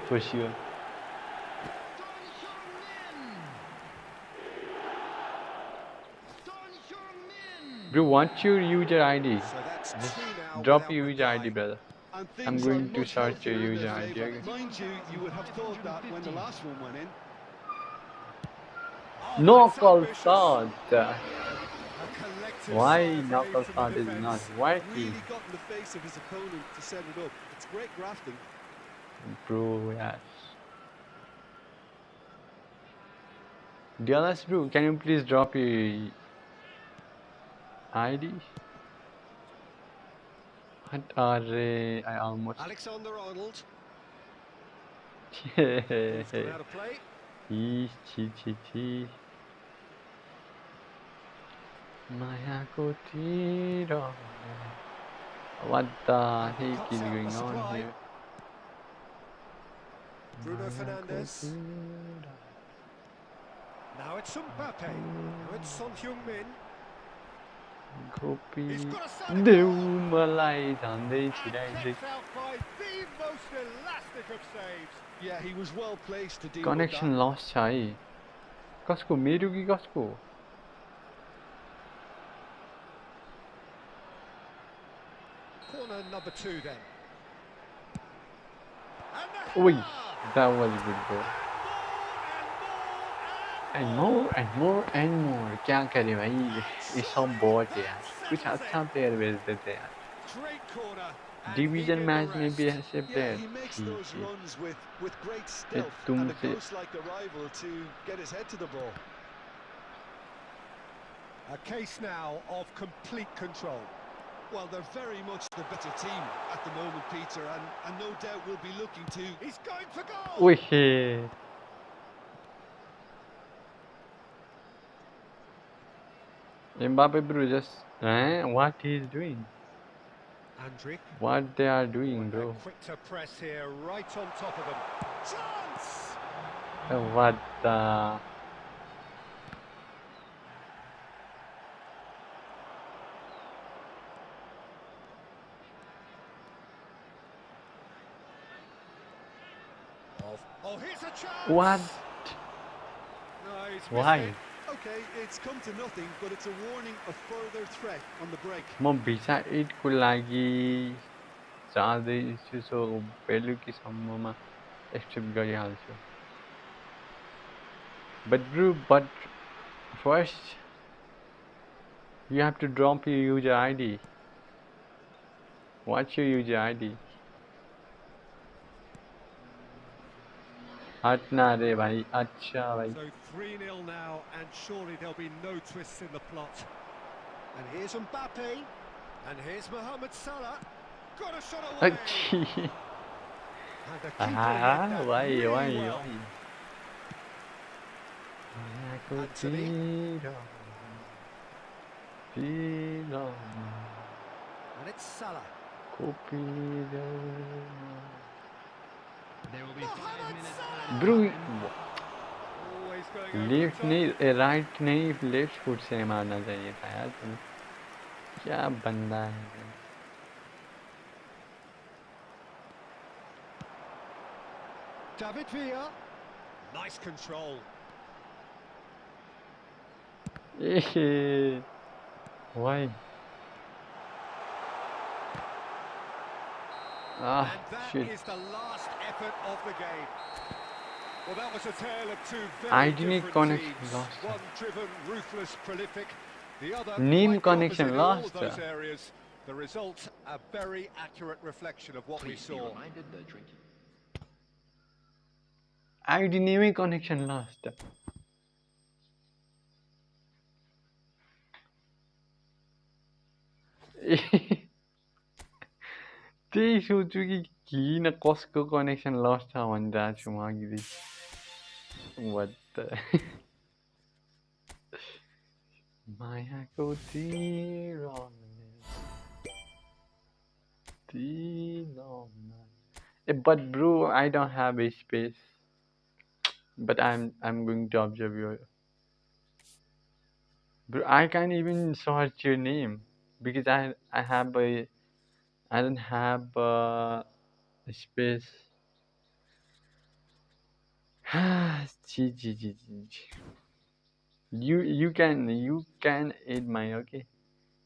S2: for sure. Bro, what's your user ID? Just drop your user ID, brother. I'm going to search your user ID. Okay?
S3: Mind you, you would have thought that when the last one went in.
S2: Knuckle shot. Why knuckle shot is not working?
S3: Really got in the face of his opponent to set it up. It's great grafting.
S2: Bro, yes. Dallas, bro, can you please drop your ID? What are I almost.
S1: Alexander-Arnold.
S2: What the heck is going on here?
S1: Bruno Fernandes. Now it's Mbappe. Now it's Son Heung-min.
S2: Copy.
S3: Yeah, he was well placed to deal
S2: Connection
S3: with that.
S2: lost chai. Kasko मेरो कि कसको?
S1: Corner number 2 then.
S2: Oi, that was a good goal. and more and more and more. क्या करें भाई ये सब bot है यार कुछ अच्छा प्लेयर भेज देते हैं यार
S3: Great corner. And he
S2: division
S3: did the
S2: match में भी
S3: rest.
S2: ऐसे
S3: Yeah,
S2: प्लेयर
S3: he makes
S2: ठीक
S3: those
S2: है
S3: runs with great
S2: ये
S3: stealth and a
S2: तुमसे
S3: ghost-like arrival to get his head to the ball.
S1: A case now of complete control.
S3: Well, they're very much the better team at the moment, Peter, and no doubt will be looking to...
S1: He's going for goal!
S2: ओहे Mbappe bro just what he is doing
S1: Andrick.
S2: what they are
S1: Oh,
S2: doing
S1: and
S2: bro
S1: they're quick to press here, right on top of them. Chance!
S2: what the
S1: Oh, here's a chance!
S2: what
S3: No, he's
S2: why
S3: missed it. Okay, it's come to nothing, but it's a warning of further threat on the break.
S2: म भिसा 8 को लागि जाँदैछु सो बेलुकीसम्ममा accept गरिहाल्छु but first you have to drop your user ID what's your user ID हटना रे भाई अच्छा भाई
S1: So 3-0 now, and surely there'll be no twists in the plot. And here's Mbappe, and here's Mohamed Salah. Got a shot away!
S2: अच्छी
S1: And the keeper read that
S2: भाई
S1: really
S2: भाई
S1: well.
S2: भाई
S1: Anthony. And it's Salah.
S4: There will be 5 minutes added
S2: Bro,
S4: time.
S1: Always going over the
S2: left
S1: top.
S2: नहीं right नहीं left foot से मारना चाहिए था यार तुम्हें क्या बंदा है
S1: David Villa. Nice control.
S2: why
S1: And that
S2: shit
S1: is the last effort of the game. Well, that was a tale of two very
S2: identity
S1: different
S2: connection
S1: teams.
S2: lost
S1: One driven, ruthless, prolific. The other
S2: name
S1: quite the
S2: connection
S1: opposite in all
S2: lost
S1: those areas. The result, a very accurate reflection of what we
S4: Please be
S1: saw.
S4: reminded that drinking.
S2: ID name connection lost त्यही सोच्छु कि किन कसको connection lust छ भनिरहेको छु म अघिदेखि What the मायाको but bro I don't have a space but I'm going to observe your bro I can't even search your name because I have a I don't have a space you can aid my okay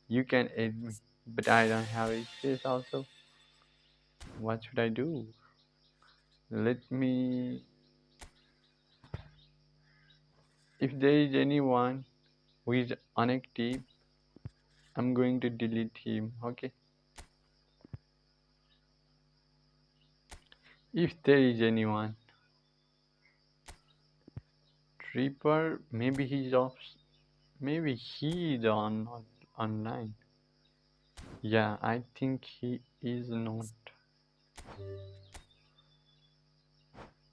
S2: you can aid me but I don't have a space also what should I do let me if there is anyone who is unactive I'm going to delete him okay if there is anyone Tripper maybe he's off maybe he is not online yeah I think he is not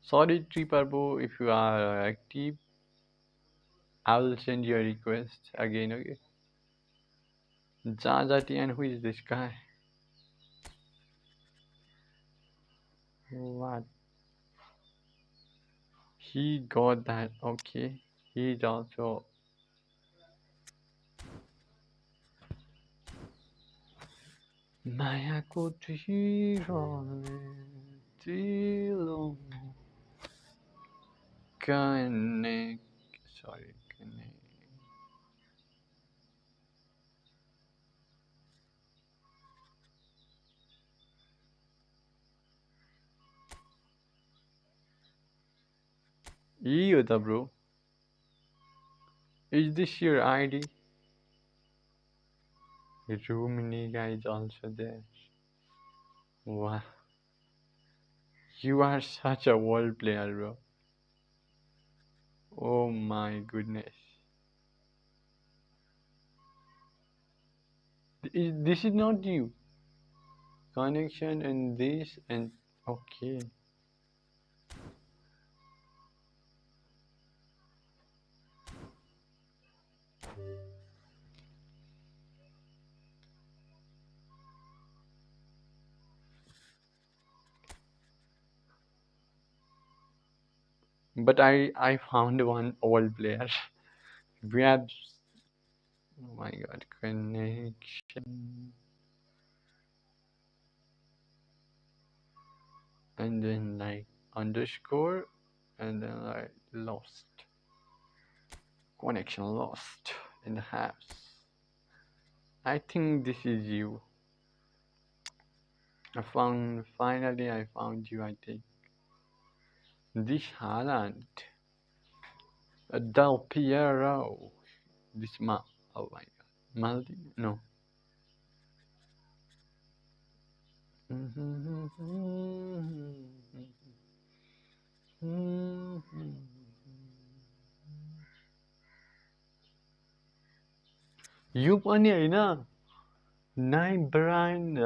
S2: sorry Tripper bro if you are active I will send you a request again okay Jajati and who is this guy what he got that okay he is also मायाको तिरले तिलो connect sorry connect यही हो त bro Is this your ID? Ruminiga is also there. Wow. You are such a world player, bro. Oh my goodness. This is not you. Connection and this and okay. But I found one old player. We had oh my god connection and then like underscore and then like lost connection lost in the house. I think this is you. Finally I found you. I think this Haaland, Del Piero, this oh my god, Maldi no. You पनि हैन नाइ brand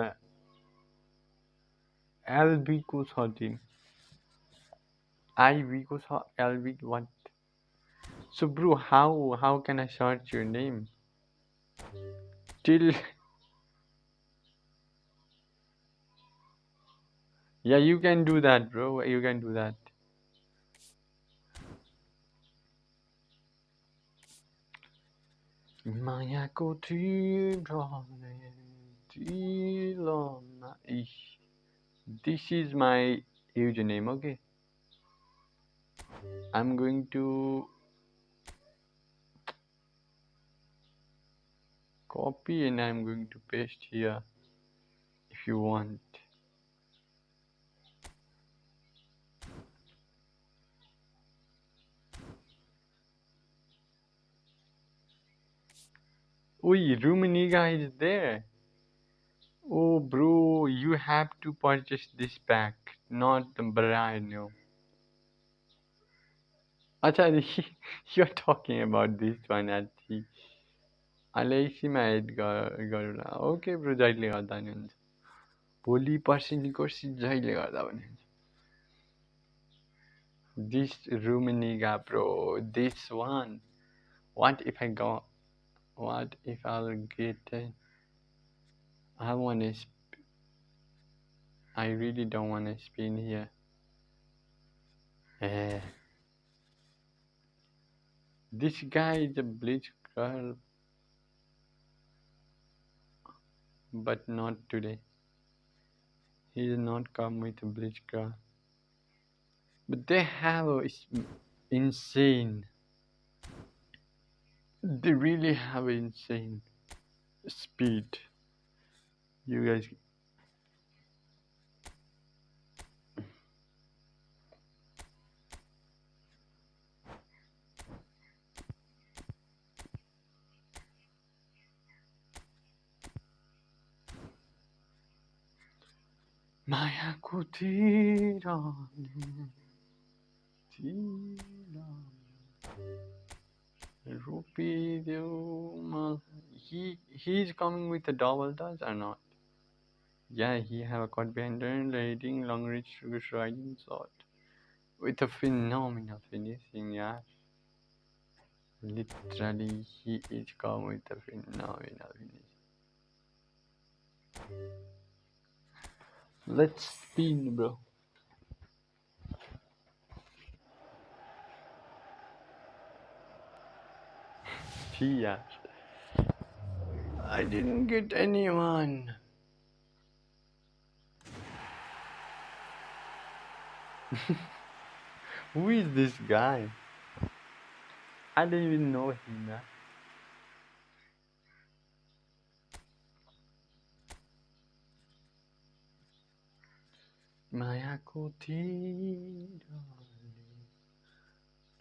S2: LB को छ Tim IB को छ LB what so bro how can I search your name till yeah you can do that bro you can do that मायाको तिरले Tilma this is my username okay I'm going to copy and I'm going to paste here if you want oi Ruminiga is there oh bro you have to purchase this pack not the brand no acha you're talking about this one at the अलैसीमा एड गरौँला okay bro जहिले गर्दा नि हुन्छ भोलि पर्सि कोर्सि जहिले गर्दा पनि हुन्छ this Ruminiga bro this one what if I go what if I'll get it I want to I really don't want to spin here this guy is a bleach girl but not today he did not come with a bleach girl but they have a insane they really have insane speed you guys मायाको तिरले तिलमा रोपिदेऊ मलाई he's coming with a double touch or not yeah he have a cut behind rating long reach riding shot with a phenomenal finishing yeah literally he is come with a phenomenal finish let's spin bro yeah I didn't get anyone who is this guy I don't even know him man मायाको तिरले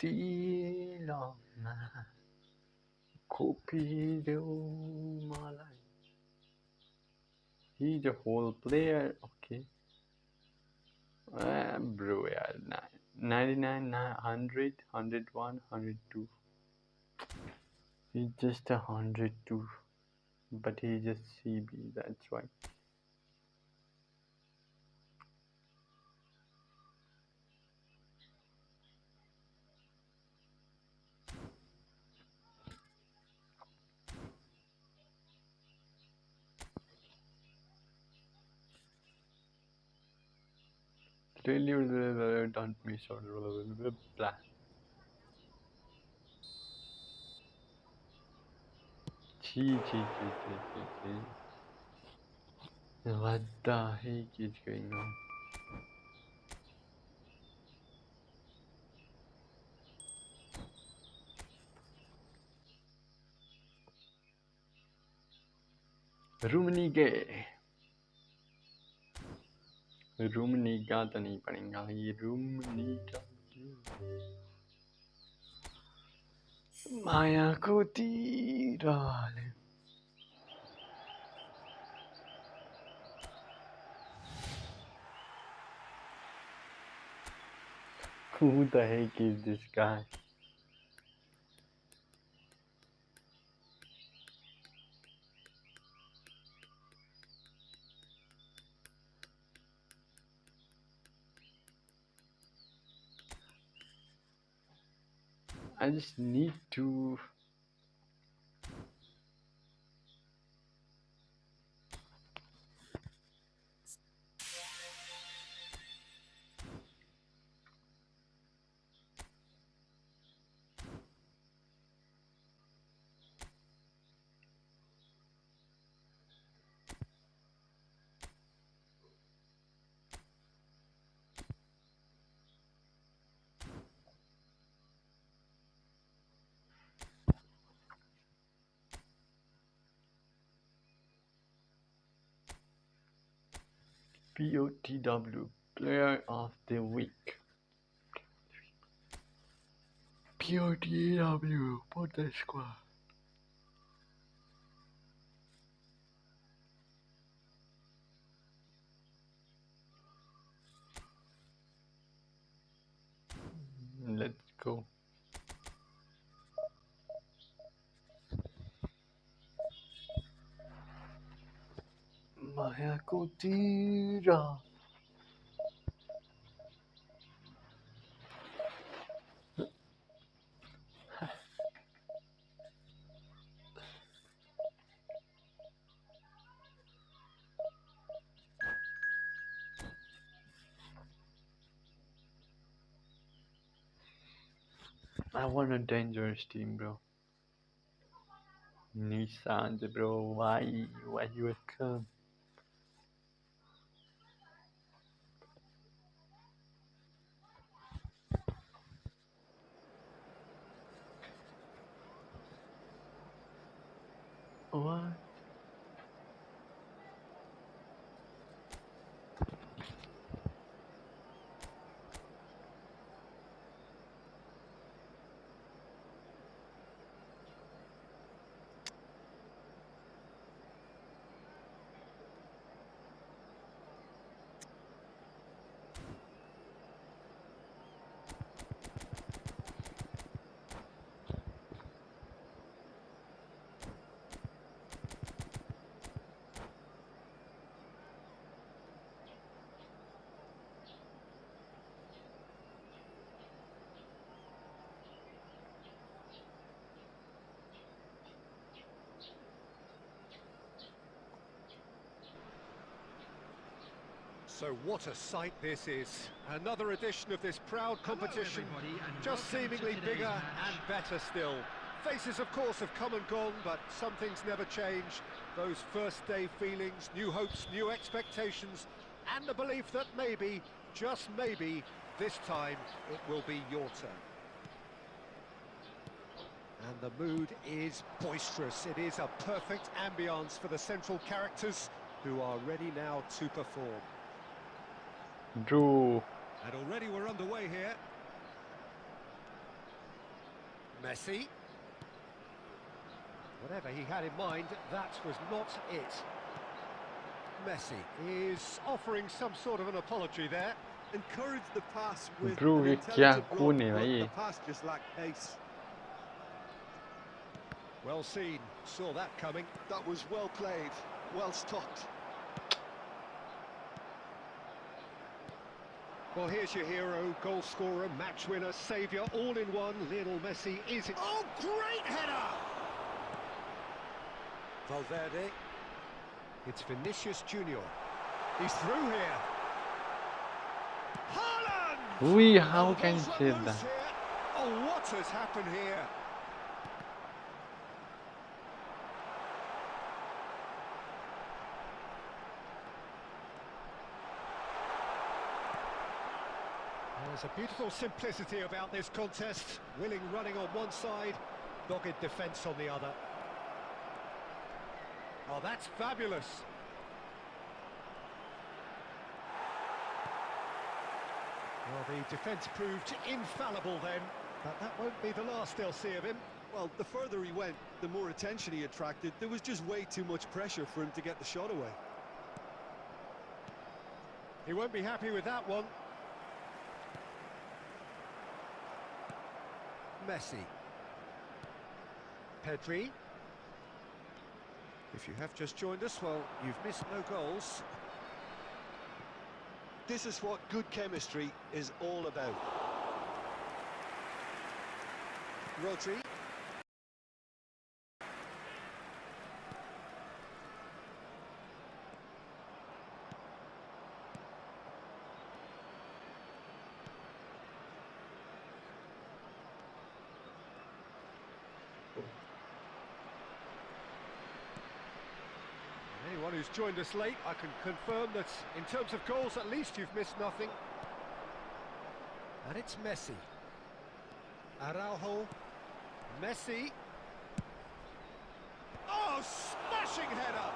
S2: Tilma copy my life. He's a whole player. Okay. Bro, yeah, 99, 100, 101, 102. He's just 102, but he's just CB, that's right. Really, don't miss out. Blah. Gee. What the heck is going on? रूमनिगा तो नहीं पड़ेगा ये रूमनिगा माया को तीरा ले Who the heck is this guy? I just need to POTW Player of the Week. POTW, put the squad. Let's go. Maya ko tira. I want a dangerous team, bro. Nissan, bro. Why you come? What?
S1: So what a sight this is. Another edition of this proud competition, just seemingly bigger and better still. Faces, of course, have come and gone, but some things never change. Those first day feelings, new hopes, new expectations, and the belief that maybe, just maybe, this time it will be your turn. And the mood is boisterous. It is a perfect ambience for the central characters who are ready now to perform.
S2: Drew.
S1: And already we're underway here. Messi. Whatever he had in mind, that was not it. Messi is offering some sort of an apology there.
S3: Encourage the pass with
S2: Bro,
S3: an
S2: ये क्या
S3: intelligent
S2: खून
S3: look,
S2: है
S3: but
S2: भाई?
S3: the pass just lacked pace.
S1: Well seen, saw that coming.
S3: That was well played, well stopped.
S1: Well, here's your hero, goal scorer, match winner, saviour, all in one. Lionel Messi is... Oh, great header! Valverde. It's Vinicius Junior. He's through here. Haaland!
S2: We, how
S1: Oh,
S2: can you
S1: ball's
S2: say
S1: let
S2: that?
S1: loose here. Oh, what has happened here? There's a beautiful simplicity about this contest. Willing running on one side, dogged defence on the other. Oh, that's fabulous. Well, the defence proved infallible then, but that won't be the last they'll see of him.
S3: Well, the further he went, the more attention he attracted. There was just way too much pressure for him to get the shot away.
S1: He won't be happy with that one. Messi. Pedri. If you have just joined us, well, you've missed no goals.
S3: This is what good chemistry is all about.
S1: Rodri. Anyone who's joined us late, I can confirm that in terms of goals, at least you've missed nothing. And it's Messi. Araujo. Messi. Oh, smashing header!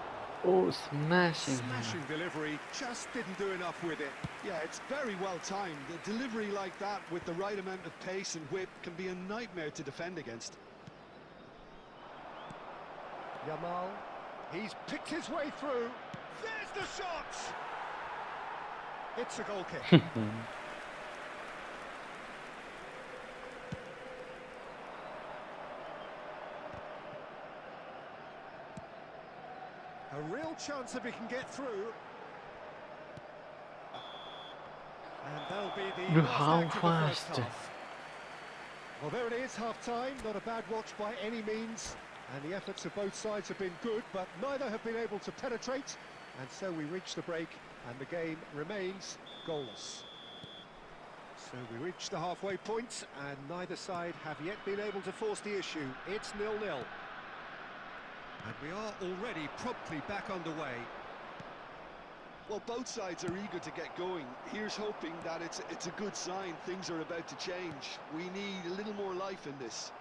S2: Oh, smashing.
S1: Smashing delivery, just didn't do enough with it.
S3: Yeah, it's very well timed. A delivery like that with the right amount of pace and whip can be a nightmare to defend against.
S1: Yamal. He's picked his way through. There's the shot! It's a goal kick. A real chance if he can get through. And that'll be the last
S2: How
S1: act of the first
S2: fast?
S1: half. Well, there it is, half-time. Not a bad watch by any means. And the efforts of both sides have been good, but neither have been able to penetrate. And so we reach the break, and the game remains goalless. So we reach the halfway point, and neither side have yet been able to force the issue. It's 0-0. And we are already promptly back underway.
S3: Well, both sides are eager to get going. Here's hoping that it's a good sign. Things are about to change. We need a little more life in this.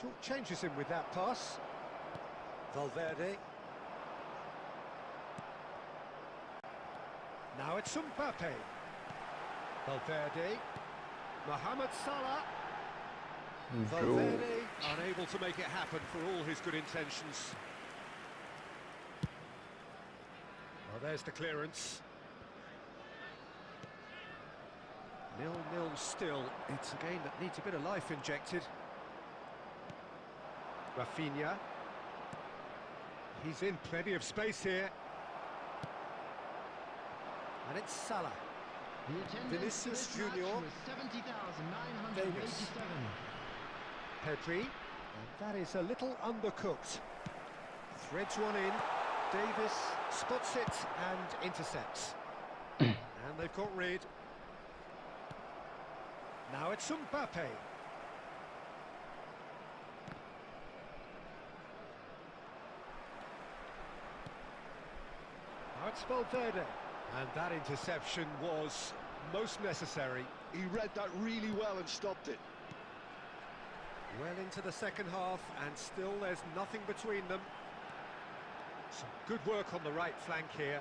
S1: Short changes him with that pass. Valverde. Now it's Mbappe. Valverde. Mohamed Salah. Valverde unable to make it happen for all his good intentions. Well, there's the clearance. 0-0 still. It's a game that needs a bit of life injected. Rafinha. He's in plenty of space here. And it's Salah. Vinicius Junior. Davis. Pedri. And that is a little undercooked. Threads one in. Davis spots it and intercepts. And they've got rid. Now it's Mbappe. Now it's Valverde. And that interception was most necessary.
S3: He read that really well and stopped it.
S1: Well into the second half, and still there's nothing between them. Some good work on the right flank here.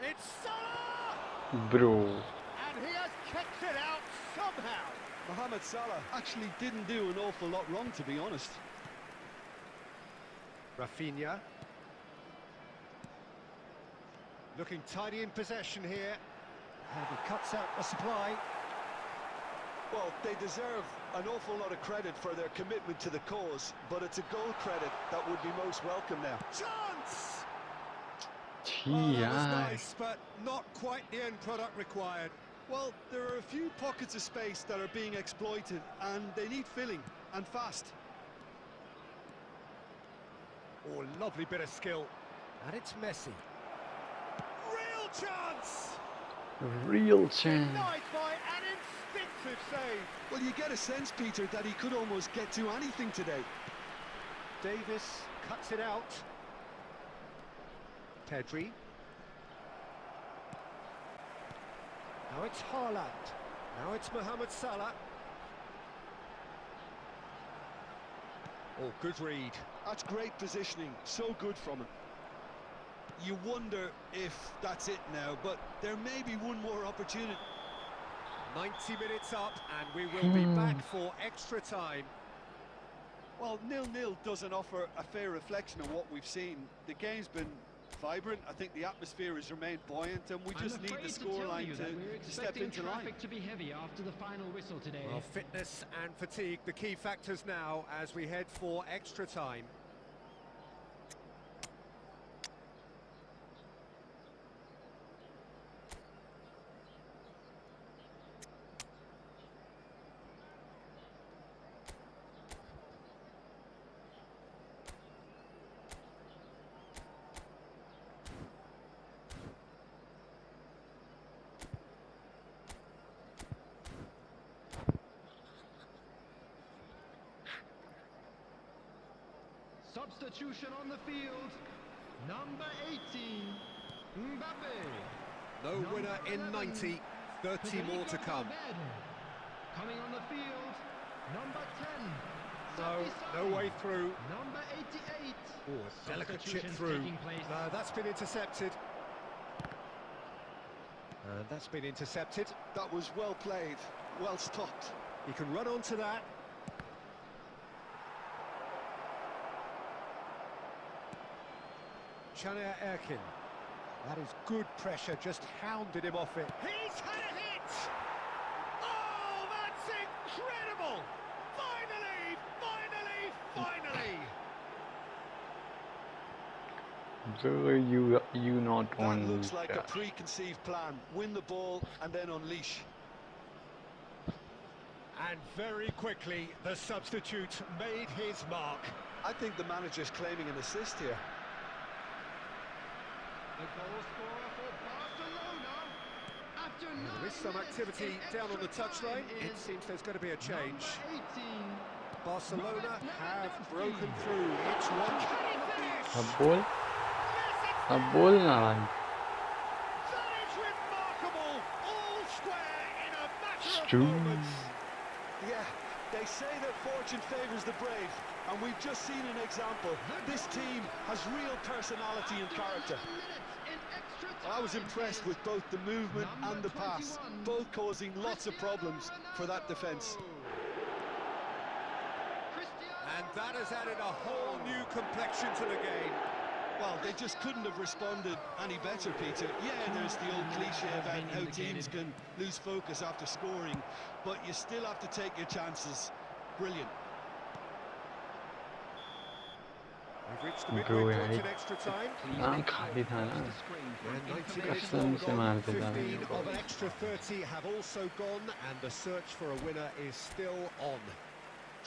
S1: It's Salah!
S2: Bro.
S1: And he has kicked it out somehow.
S3: Mohamed Salah actually didn't do an awful lot wrong, to be honest.
S1: Rafinha. Looking tidy in possession here. And he cuts out the supply.
S3: Well, they deserve an awful lot of credit for their commitment to the cause, but it's a goal credit that would be most welcome now.
S1: Chance! Oh, that was
S2: TI.
S1: nice, but not quite the end product required.
S3: Well, there are a few pockets of space that are being exploited, and they need filling, and fast.
S1: Oh, lovely bit of skill. And it's Messi. Real chance!
S2: Real chance.
S1: Denied by an instinctive save.
S3: Well, you get a sense, Peter, that he could almost get to anything today.
S1: Davis cuts it out. Pedri. Now it's Haaland. Now it's Mohamed Salah. Oh, good read.
S3: That's great positioning, so good from him. You wonder if that's it now, but there may be one more opportunity.
S1: 90 minutes up, and we will be back for extra time.
S3: Well, 0-0 doesn't offer a fair reflection of what we've seen. The game's been vibrant. I think the atmosphere has remained buoyant, and we just need the scoreline to step into line.
S4: Traffic to be heavy after the final whistle today.
S1: Well, fitness and fatigue, the key factors now as we head for extra time.
S4: Substitution on the field. Number 18, Mbappe.
S1: No
S4: Number
S1: winner in
S4: 11,
S1: 90, 30 more to come.
S4: Coming on the field, number 10.
S1: No way through.
S4: Number 88.
S1: Oh, a delicate chip
S4: Substitutions
S1: through.
S4: taking place.
S1: No, that's been intercepted. And that's been intercepted.
S3: That was well played, well stopped.
S1: He can run onto that. Caner Erkin. That is good pressure, just hounded him off it. He's had a hit! Oh, that's incredible! Finally!
S2: Do you not
S3: That
S2: want
S3: looks like a
S2: that?
S3: preconceived plan. Win the ball and then unleash.
S1: And very quickly, the substitute made his mark.
S3: I think the manager's claiming an assist here.
S4: The goal scorer for Barcelona. After
S1: There is some
S4: 9 minutes
S1: activity
S4: in
S1: down on the
S4: extra
S1: touchline.
S4: time
S1: It
S4: is
S1: seems there's going to be a change.
S4: Number 18.
S1: Barcelona have broken through. It's one. Can he finish?
S2: A ball? A ball na.
S1: That is remarkable. All square in a matter of
S2: Stew.
S1: moments.
S3: Yeah, they say that fortune favours the brave, and we've just seen an example. This team has real personality and character. I was impressed with both the movement and the pass, both causing lots of problems for that defence.
S1: And that has added a whole new complexion to the game.
S3: Well, they just couldn't have responded any better, Peter. Yeah, there's the old cliche about how teams can lose focus after scoring, but you still have to take your chances. Brilliant.
S1: We've reached the midway point in extra time.
S2: I'm खाली था ना.
S1: And 90 minutes
S2: कसम
S1: long
S2: से
S1: gone.
S2: मार देता
S1: 15
S2: है.
S1: of an extra 30 have also gone, and the search for a winner is still on.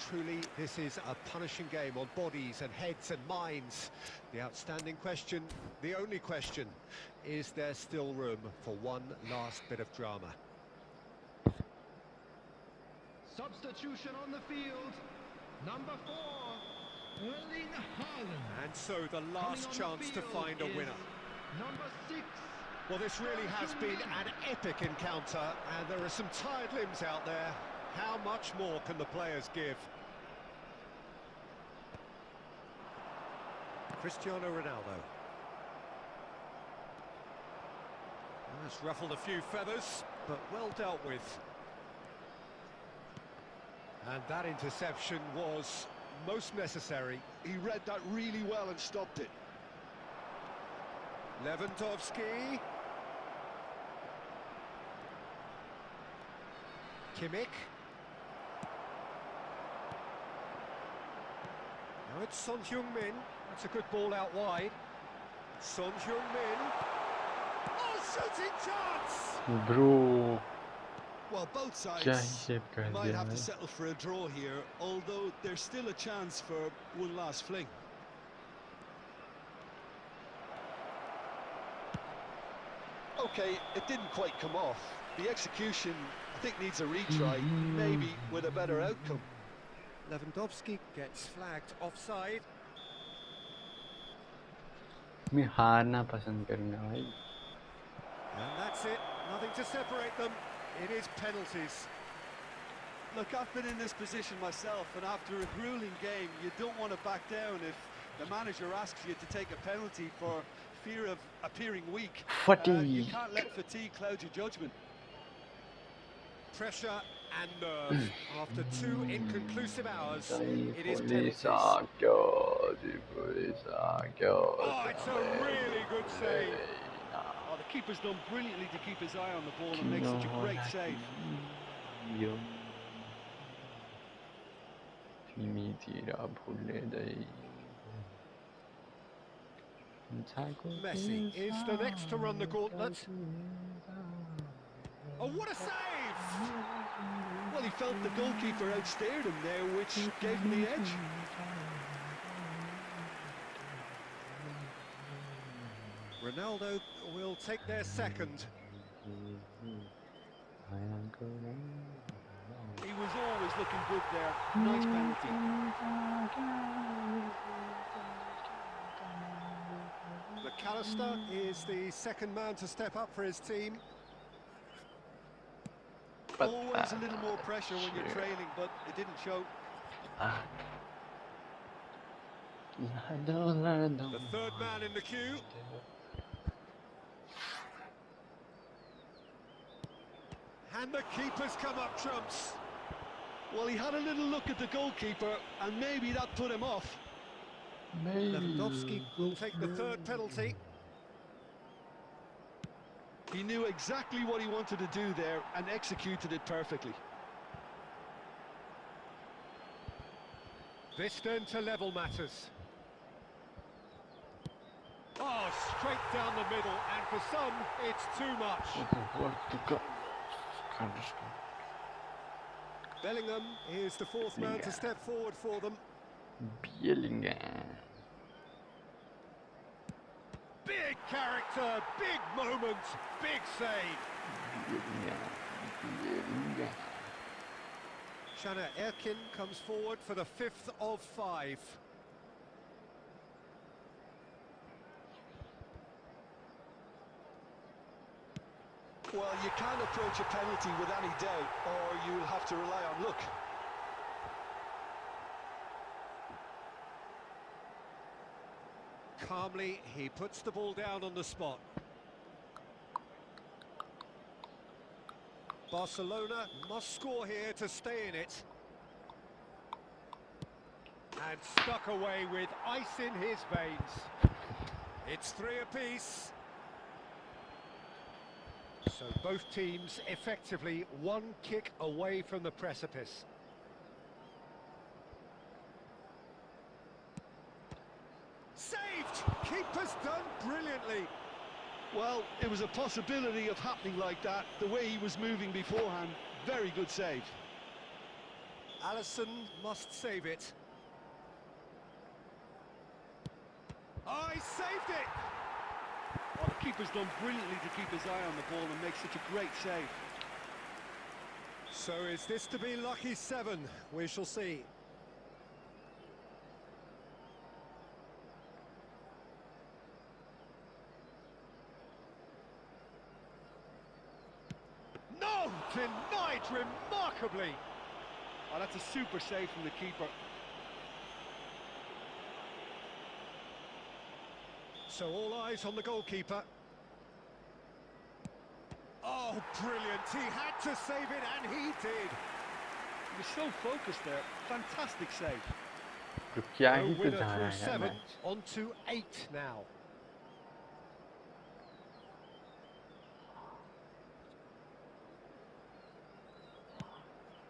S1: Truly, this is a punishing game on bodies and heads and minds. The outstanding question, the only question, is there still room for one last bit of drama?
S4: Substitution on the field. Number 4, Erling Haaland.
S1: And so the last chance to find a winner.
S4: Number 6.
S1: Well, this really has been an epic encounter, and there are some tired limbs out there. How much more can the players give? Cristiano Ronaldo. That's ruffled a few feathers. but well dealt with. And that interception was most necessary.
S3: He read that really well and stopped it.
S1: Lewandowski. Kimmich. Now it's Son Heung-min. That's a good ball out wide. Son Heung-min. Oh, shooting chance!
S2: Bro.
S3: Well, both sides might have to settle for a draw here, although there's still a chance for one last fling. Okay, it didn't quite come off. The execution, I think, needs a retry, maybe with a better outcome.
S1: Lewandowski gets flagged offside.
S2: मैं हारना पसंद करूँगा भाई.
S1: And that's it. Nothing to separate them. It is penalties.
S3: Look, I've been in this position myself, and after a grueling game, you don't want to back down if the manager asks you to take a penalty for fear of appearing weak. You can't let fatigue cloud your judgment.
S1: Pressure and nerve. After 2 inconclusive hours, it is penalties. Oh, it's a really good save.
S3: Oh, the keeper's done brilliantly to keep his eye on the ball and make such a great save.
S1: Messi is the next to run the gauntlet. Oh, what a save!
S3: Well, he felt the goalkeeper outstared him there, which gave him the edge.
S1: Ronaldo will take their second.
S3: He was always looking good there. Nice penalty.
S1: McAllister is the second man to step up for his team.
S3: Always a little more pressure when you're trailing, but it didn't show.
S1: The third man in the queue. And the keeper's come up trumps.
S3: Well, he had a little look at the goalkeeper, and maybe that put him off.
S1: Lewandowski will take the third penalty.
S3: He knew exactly what he wanted to do there and executed it perfectly.
S1: This then to level matters. Oh, straight down the middle, and for some, it's too much. Bellingham is the fourth man to step forward for them.
S2: Bellingham.
S1: Big character, big moment, big save. Şaner Erkin comes forward for the 5th of 5.
S3: Well, you can't approach a penalty with any doubt, or you'll have to rely on luck.
S1: Calmly, he puts the ball down on the spot. Barcelona must score here to stay in it. And stuck away with ice in his veins. It's 3 apiece. So both teams effectively 1 kick away from the precipice. Saved! Keeper's done brilliantly.
S3: Well, it was a possibility of happening like that, the way he was moving beforehand. Very good save.
S1: Alisson must save it. Oh, he saved it!
S3: Oh, the keeper's done brilliantly to keep his eye on the ball and make such a great save.
S1: So is this to be lucky 7? We shall see. No! Denied remarkably!
S3: Oh, that's a super save from the keeper.
S1: So all eyes on the goalkeeper. Oh, brilliant. He had to save it, and he did.
S3: He was so focused there. Fantastic save.
S2: तो क्या
S1: A
S2: ही तो
S1: winner
S2: जा रहा
S1: through
S2: है यार
S1: 7,
S2: match.
S1: on to 8 now.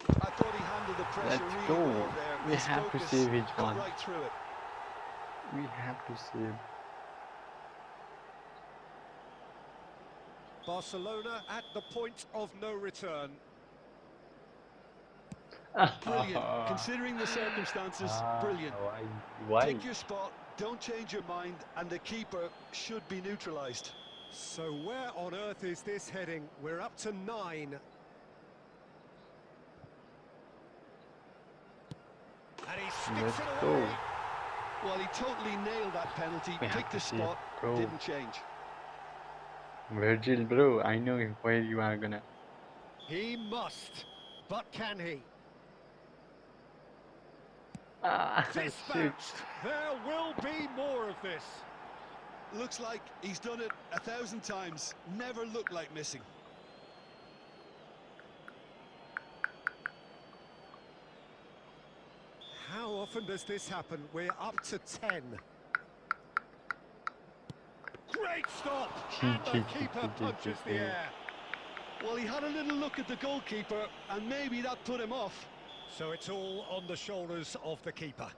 S3: I thought he handled the pressure
S2: Let's
S3: really
S2: go.
S3: well there.
S2: We
S3: His
S2: have to
S3: focus
S2: save each
S3: got
S2: one.
S3: right through it.
S2: We have to save.
S1: Barcelona at the point of no return.
S3: Brilliant. Considering the circumstances, brilliant.
S2: Why?
S3: Pick your spot, don't change your mind, and the keeper should be neutralised.
S1: So where on earth is this heading? We're up to 9. And he sticks
S2: Let's
S1: it
S2: go.
S1: away.
S3: Well, he totally nailed that penalty.
S2: We have
S3: Picked
S2: to
S3: the
S2: see
S3: spot,
S2: it, bro.
S3: didn't change.
S2: Virgil, bro, I know where you are gonna.
S1: He must, but can he?
S2: Shit.
S1: Dispatched. There will be more of this.
S3: Looks like he's done it 1,000 times. Never looked like missing.
S1: How often does this happen? We're up to 10. Great stop! And the keeper punches the air.
S3: Well, he had a little look at the goalkeeper, and maybe that put him off.
S1: So it's all on the shoulders of the keeper.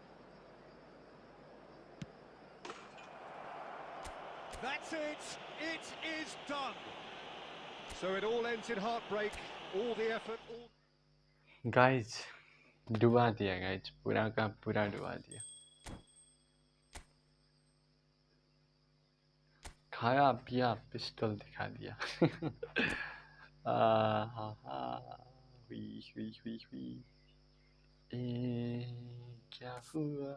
S1: That's it! It is done! So it all ends in heartbreak. All the effort, all...
S2: Guys, डुबा दिया guys, पूरा का पूरा डुबा दिया. खाया पिया pistol दिखा दिया. हुई. क्या हुआ?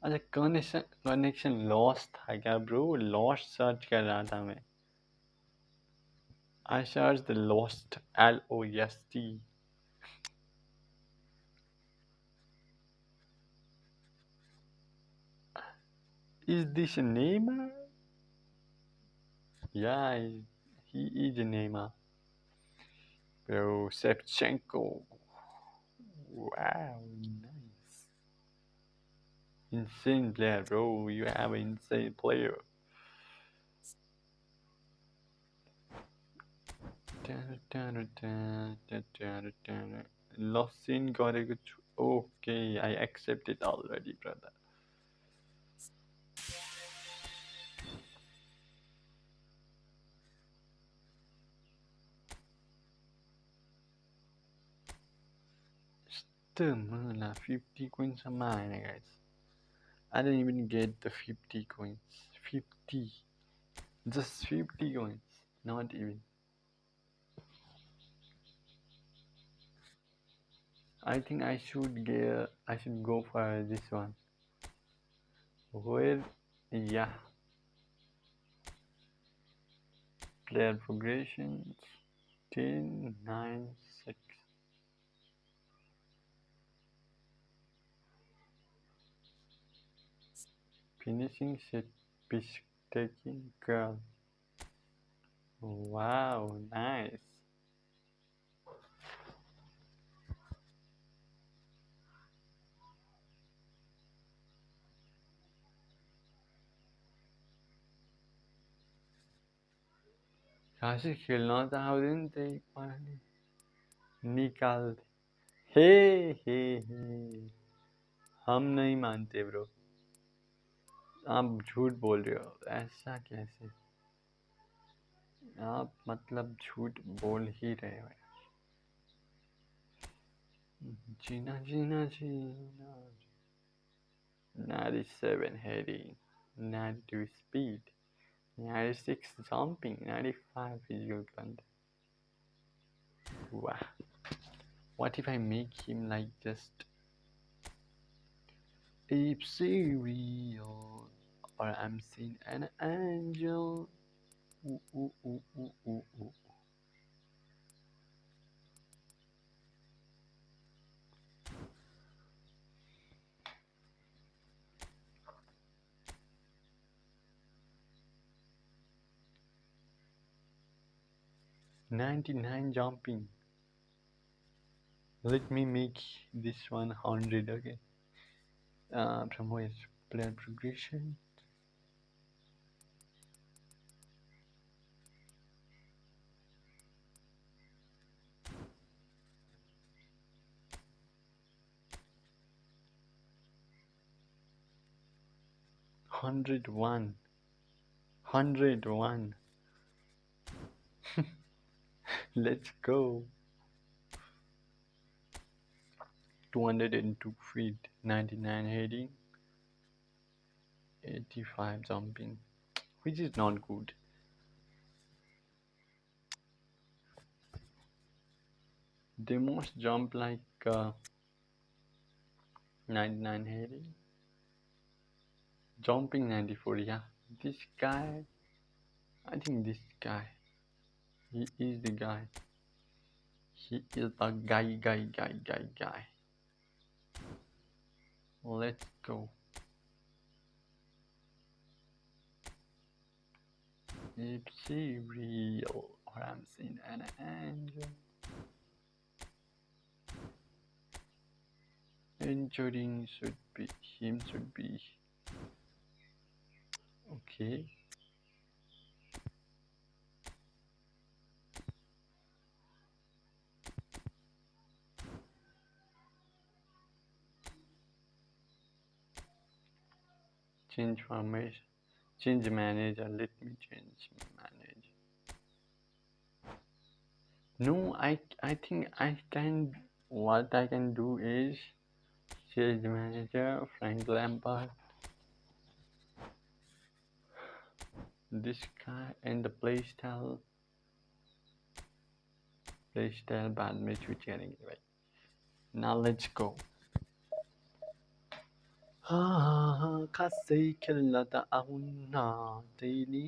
S2: अच्छा कनेक्शन लॉस्ट था क्या ब्रो? लॉस्ट सर्च कर रहा था मैं. I searched the lost LOST. Is this a Neymar? Yeah, he is a Neymar. Bro, Shevchenko. Wow, nice. Insane player, bro. You have an insane player. Lost in got a good. Okay, I accept it already, brother. Still, 50 coins are mine, guys. I didn't even get the 50 coins. 50. Just 50 coins. Not even. I think I should go for this one. Where, yeah. Player progressions 10, 9, 6. Finishing set, pick taking girl. Wow, nice. कहाँ से खेलना था दिन देख पानी निकाल दे. हे हम नहीं मानते ब्रो. आप झूठ बोल रहे हो. ऐसा कैसे? आप मतलब झूठ बोल ही रहे हो. जीना 97 heading, 92 speed, 96 jumping, 95 physical contact. Wow. What if I make him like just if serial or I'm seeing an angel? Ooh. 99 jumping. Let me make this one 100. Okay. From where player progression. Hundred one. Let's go. 202 feet, 99 heading, 85 jumping, which is not good. They must jump like 99 heading, jumping 94. Yeah, this guy, I think this guy, he is the guy. He is the guy. Let's go. It's real, or I'm seeing an angel. Injuring should be him. Should be okay. Change formation. Change manager. Let me change manager. No, I think I can. What I can do is change manager. Frank Lampard. This guy and the playstyle. Playstyle bad match with Jering. Right. Now let's go. Kasai खेल्न त आउन तैँले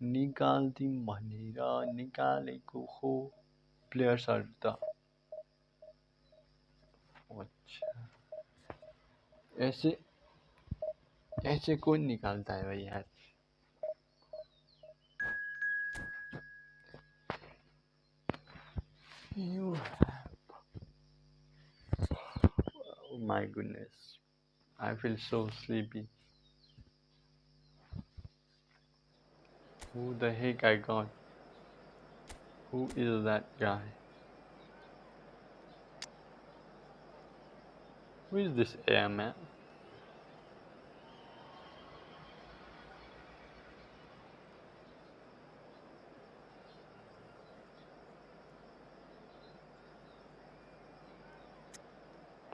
S2: निकाल्दिम भनेर निकालेको हो प्लेयर्सहरु त अच्छा ऐसे कौन निकालता है भाई यार you oh my goodness I feel so sleepy. Who the heck I got? Who is that guy? Who is this airman?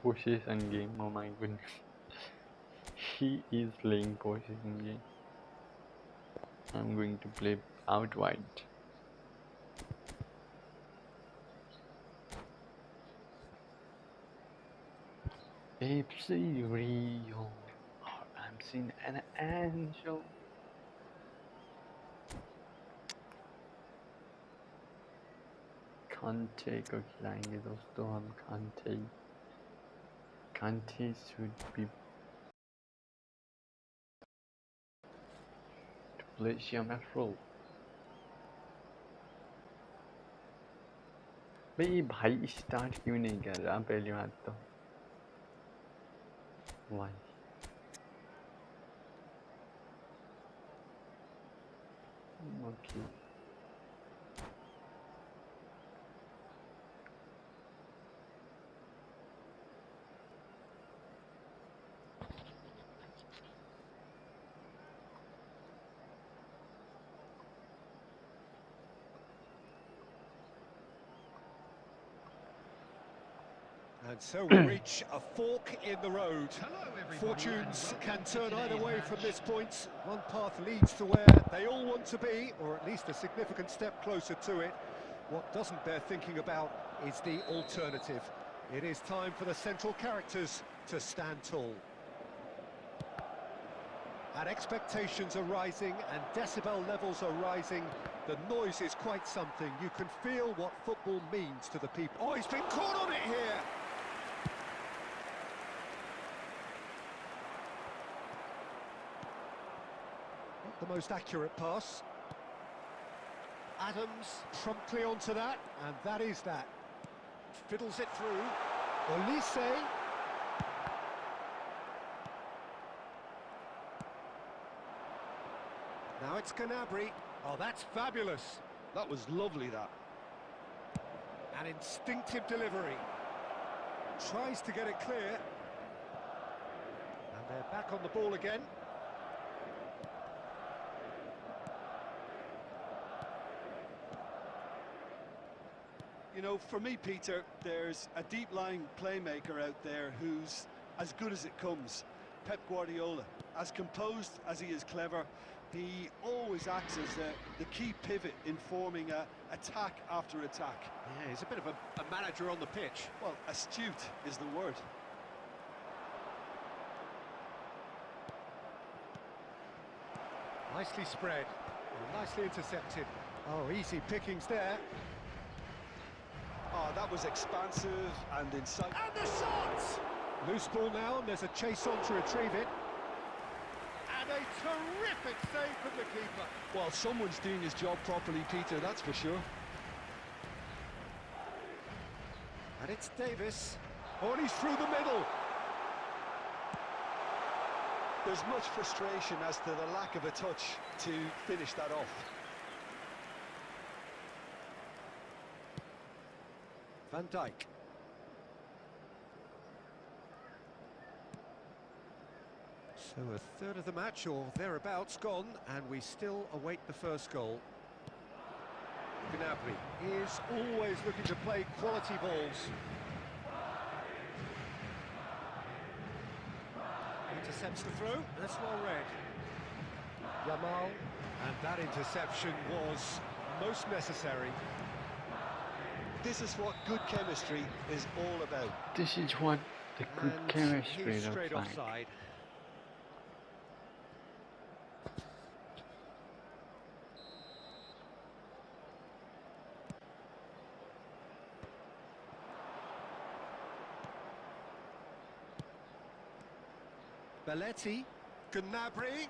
S2: Possession game, oh my goodness. He is playing possession game. I'm going to play outright. It's real. I'm seeing an angel. Kante को खिलाएंगे दोस्तों हम Kante should be to play CMF role. भाई start क्यों नहीं कर रहा पहली बात तो Why? Okay.
S1: And so we reach a fork in the road. Fortunes can turn either way from this point. One path leads to where they all want to be, or at least a significant step closer to it. What doesn't bear thinking about is the alternative. It is time for the central characters to stand tall. And expectations are rising and decibel levels are rising. The noise is quite something. You can feel what football means to the people. Oh, he's been caught on it here! Not the most accurate pass. Adams promptly onto that, and that is that. Fiddles it through. Olise. Now it's Gnabry. Oh, that's fabulous.
S3: That was lovely, that.
S1: An instinctive delivery. Tries to get it clear. And they're back on the ball again.
S3: You know, for me, Peter, there's a deep-lying playmaker out there who's as good as it comes. Pep Guardiola. As composed as he is clever, he always acts as the key pivot in forming attack after attack.
S1: Yeah, he's a bit of a manager on the pitch.
S3: Well, astute is the word.
S1: Nicely spread. Nicely intercepted. Oh, easy pickings there.
S3: Oh, that was expansive and insightful.
S1: And the shot! Loose ball now, and there's a chase on to retrieve it. And a terrific save from the keeper.
S3: Well, someone's doing his job properly, Peter, that's for sure.
S1: And it's Davis. Oh, and he's through the middle.
S3: There's much frustration as to the lack of a touch to finish that off.
S1: Van Dijk. So a third of the match, or thereabouts, gone, and we still await the first goal. Gnabry is always looking to play quality balls. Intercepts the throw, that's well read. Yamal, and that interception was most necessary.
S3: This is what good chemistry is all about.
S2: This is what the good
S1: And
S2: chemistry
S1: he's
S2: looks
S1: straight
S2: like.
S1: offside. Belletti, Gnabry.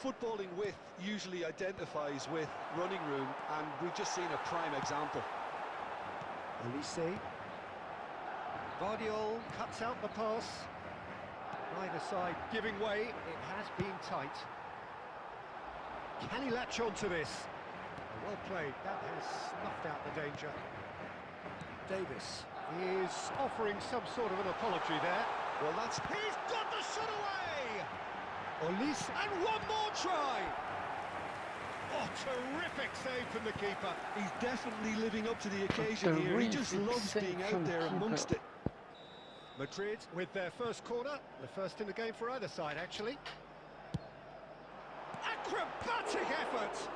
S3: Footballing width usually identifies with running room, and we've just seen a prime example.
S1: Olise. Guardiola cuts out the pass. Either side giving way. It has been tight. Can he latch onto this? Well played. That has snuffed out the danger. Davis is offering some sort of an apology there.
S3: Well, that's...
S1: He's got the shot away! Olise, and one more try! Oh, terrific save from the keeper.
S3: He's definitely living up to the occasion here. He just loves being out there amongst it.
S1: Madrid with their first corner, the first in the game for either side, actually. Acrobatic effort!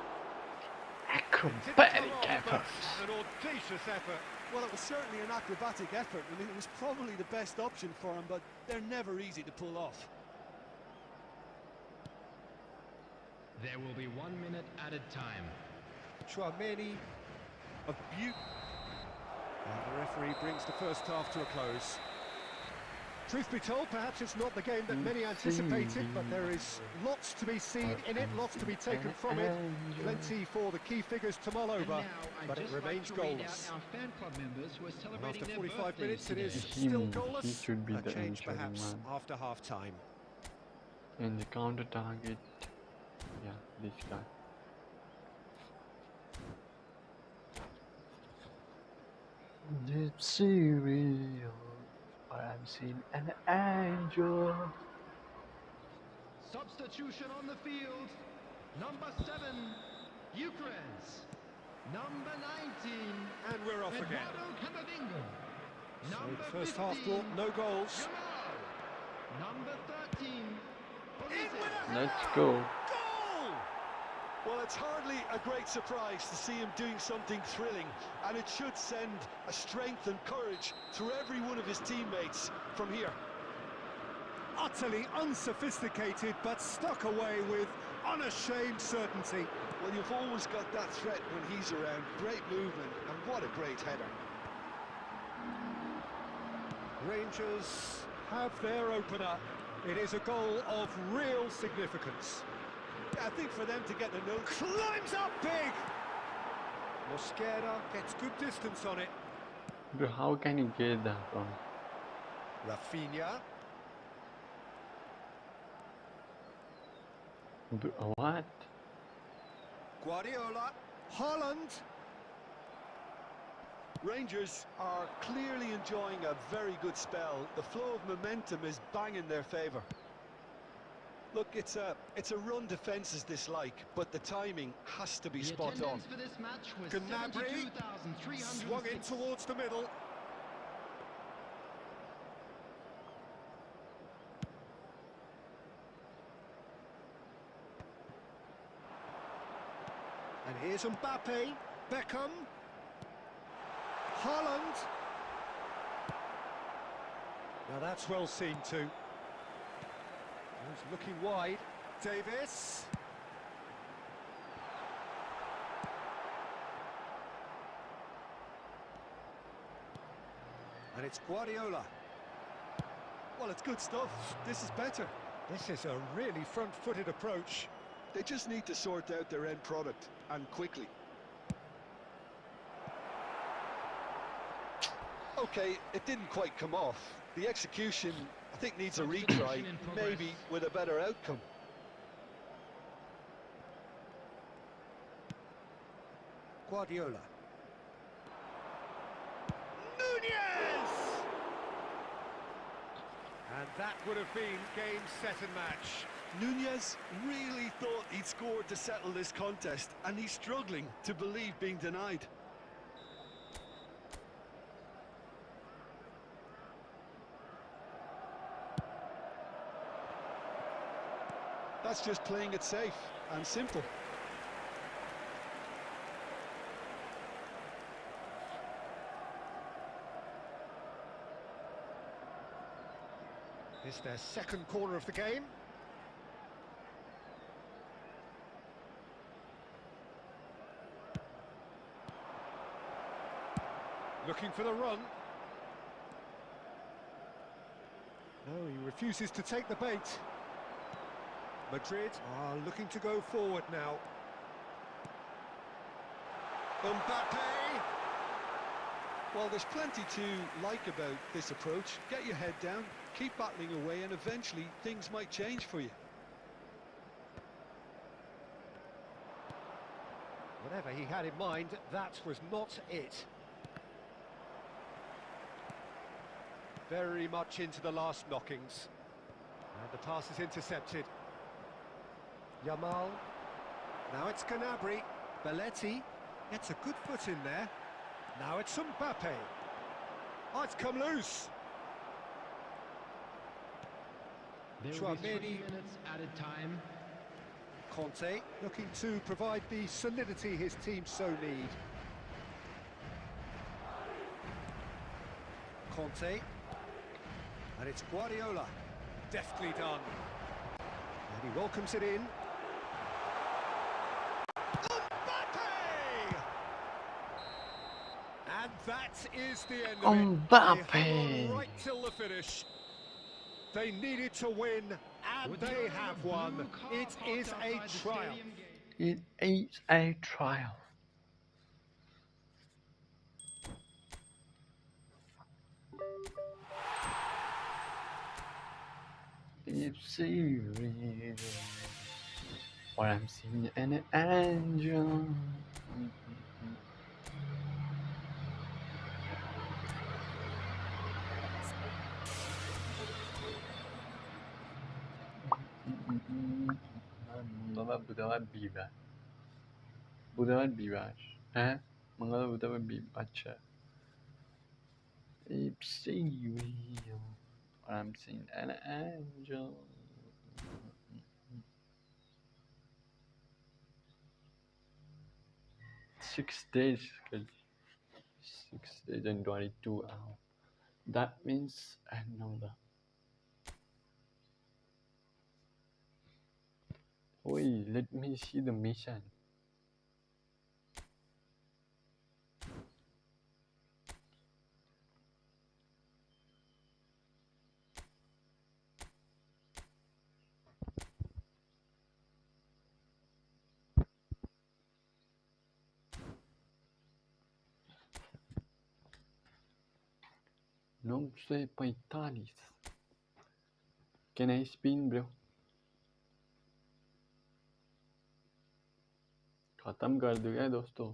S2: Acrobatic effort!
S1: An audacious effort.
S3: Well, it was certainly an acrobatic effort. I mean, it was probably the best option for him, but they're never easy to pull off.
S4: There will be 1 minute at a time.
S1: Chouameni of Butte. And the referee brings the first half to a close. Truth be told, perhaps it's not the game that many anticipated, but there is lots to be seen in it, lots to be taken from it. Plenty for the key figures to mull over, but it remains goalless. And after 45 minutes, it is still goalless. A change perhaps after half-time.
S2: And the counter target, yeah, this guy. It's serial. I'm seeing an angel.
S4: Substitution on the field. Number 7, Eucharist. Number 19.
S1: And we're off again. So
S4: Number
S1: the first
S4: 15,
S1: half brought no goals.
S4: Jamal. Number 13.
S2: Let's go.
S1: Goal!
S3: Well, it's hardly a great surprise to see him doing something thrilling, and it should send a strength and courage through every one of his teammates from here.
S1: Utterly unsophisticated, but stuck away with unashamed certainty.
S3: Well, you've always got that threat when he's around. Great movement, and what a great header.
S1: Rangers have their opener. It is a goal of real significance.
S3: I think for them to get the note.
S1: Climbs up big! Mosquera gets good distance on it.
S2: Bro, how can you get that from?
S1: Rafinha.
S2: Bro, what?
S1: Guardiola. Holland.
S3: Rangers are clearly enjoying a very good spell. The flow of momentum is bang in their favour. Look, it's a run defence is dislike, but the timing has to be spot on.
S4: For this match was
S1: Gnabry swung in towards the middle. And here's Mbappe, Beckham, Holland. Now that's well seen too. He's looking wide. Davis. And it's Guardiola.
S3: Well, it's good stuff. This is better.
S1: This is a really front-footed approach.
S3: They just need to sort out their end product, and quickly. Okay, it didn't quite come off. The execution, I think, needs a retry, maybe with a better outcome.
S1: Guardiola. Nunez! And that would have been game, set and match.
S3: Nunez really thought he'd scored to settle this contest, and he's struggling to believe being denied. That's just playing it safe and simple.
S1: It's their second corner of the game. Looking for the run. No, he refuses to take the bait. Madrid are looking to go forward now. Mbappe!
S3: Well, there's plenty to like about this approach. Get your head down, keep battling away, and eventually things might change for you.
S1: Whatever he had in mind, that was not it. Very much into the last knockings. And the pass is intercepted. Yamal. Now it's Gnabry. Belletti gets a good foot in there. Now it's Mbappe. Oh, it's come loose.
S4: There will be 3 minutes added time.
S1: Conte looking to provide the solidity his team so need. Conte. And it's Guardiola. Deftly done. And he welcomes it in. Mbappe! And that is the end of it.
S2: Mbappe!
S1: They hung on right till the finish. They needed to win, and they have won. It is a triumph.
S2: It is a triumph. It's serious. Or I'm seeing an angel. Bu da var biber. Bu da var biber. He? Bunda da bu da var biber. It's real. I'm seeing an angel. 6 days. 6 days and 22 hours. That means another. Wait, let me see the mission. 945. Can I spin, bro? खत्म कर दूं क्या दोस्तों?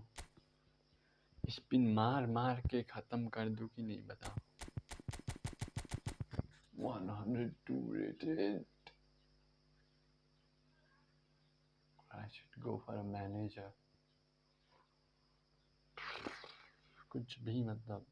S2: Spin मार मार के खत्म कर दूं कि नहीं बताओ? 102 rated. I should go for a manager. कुछ भी मतलब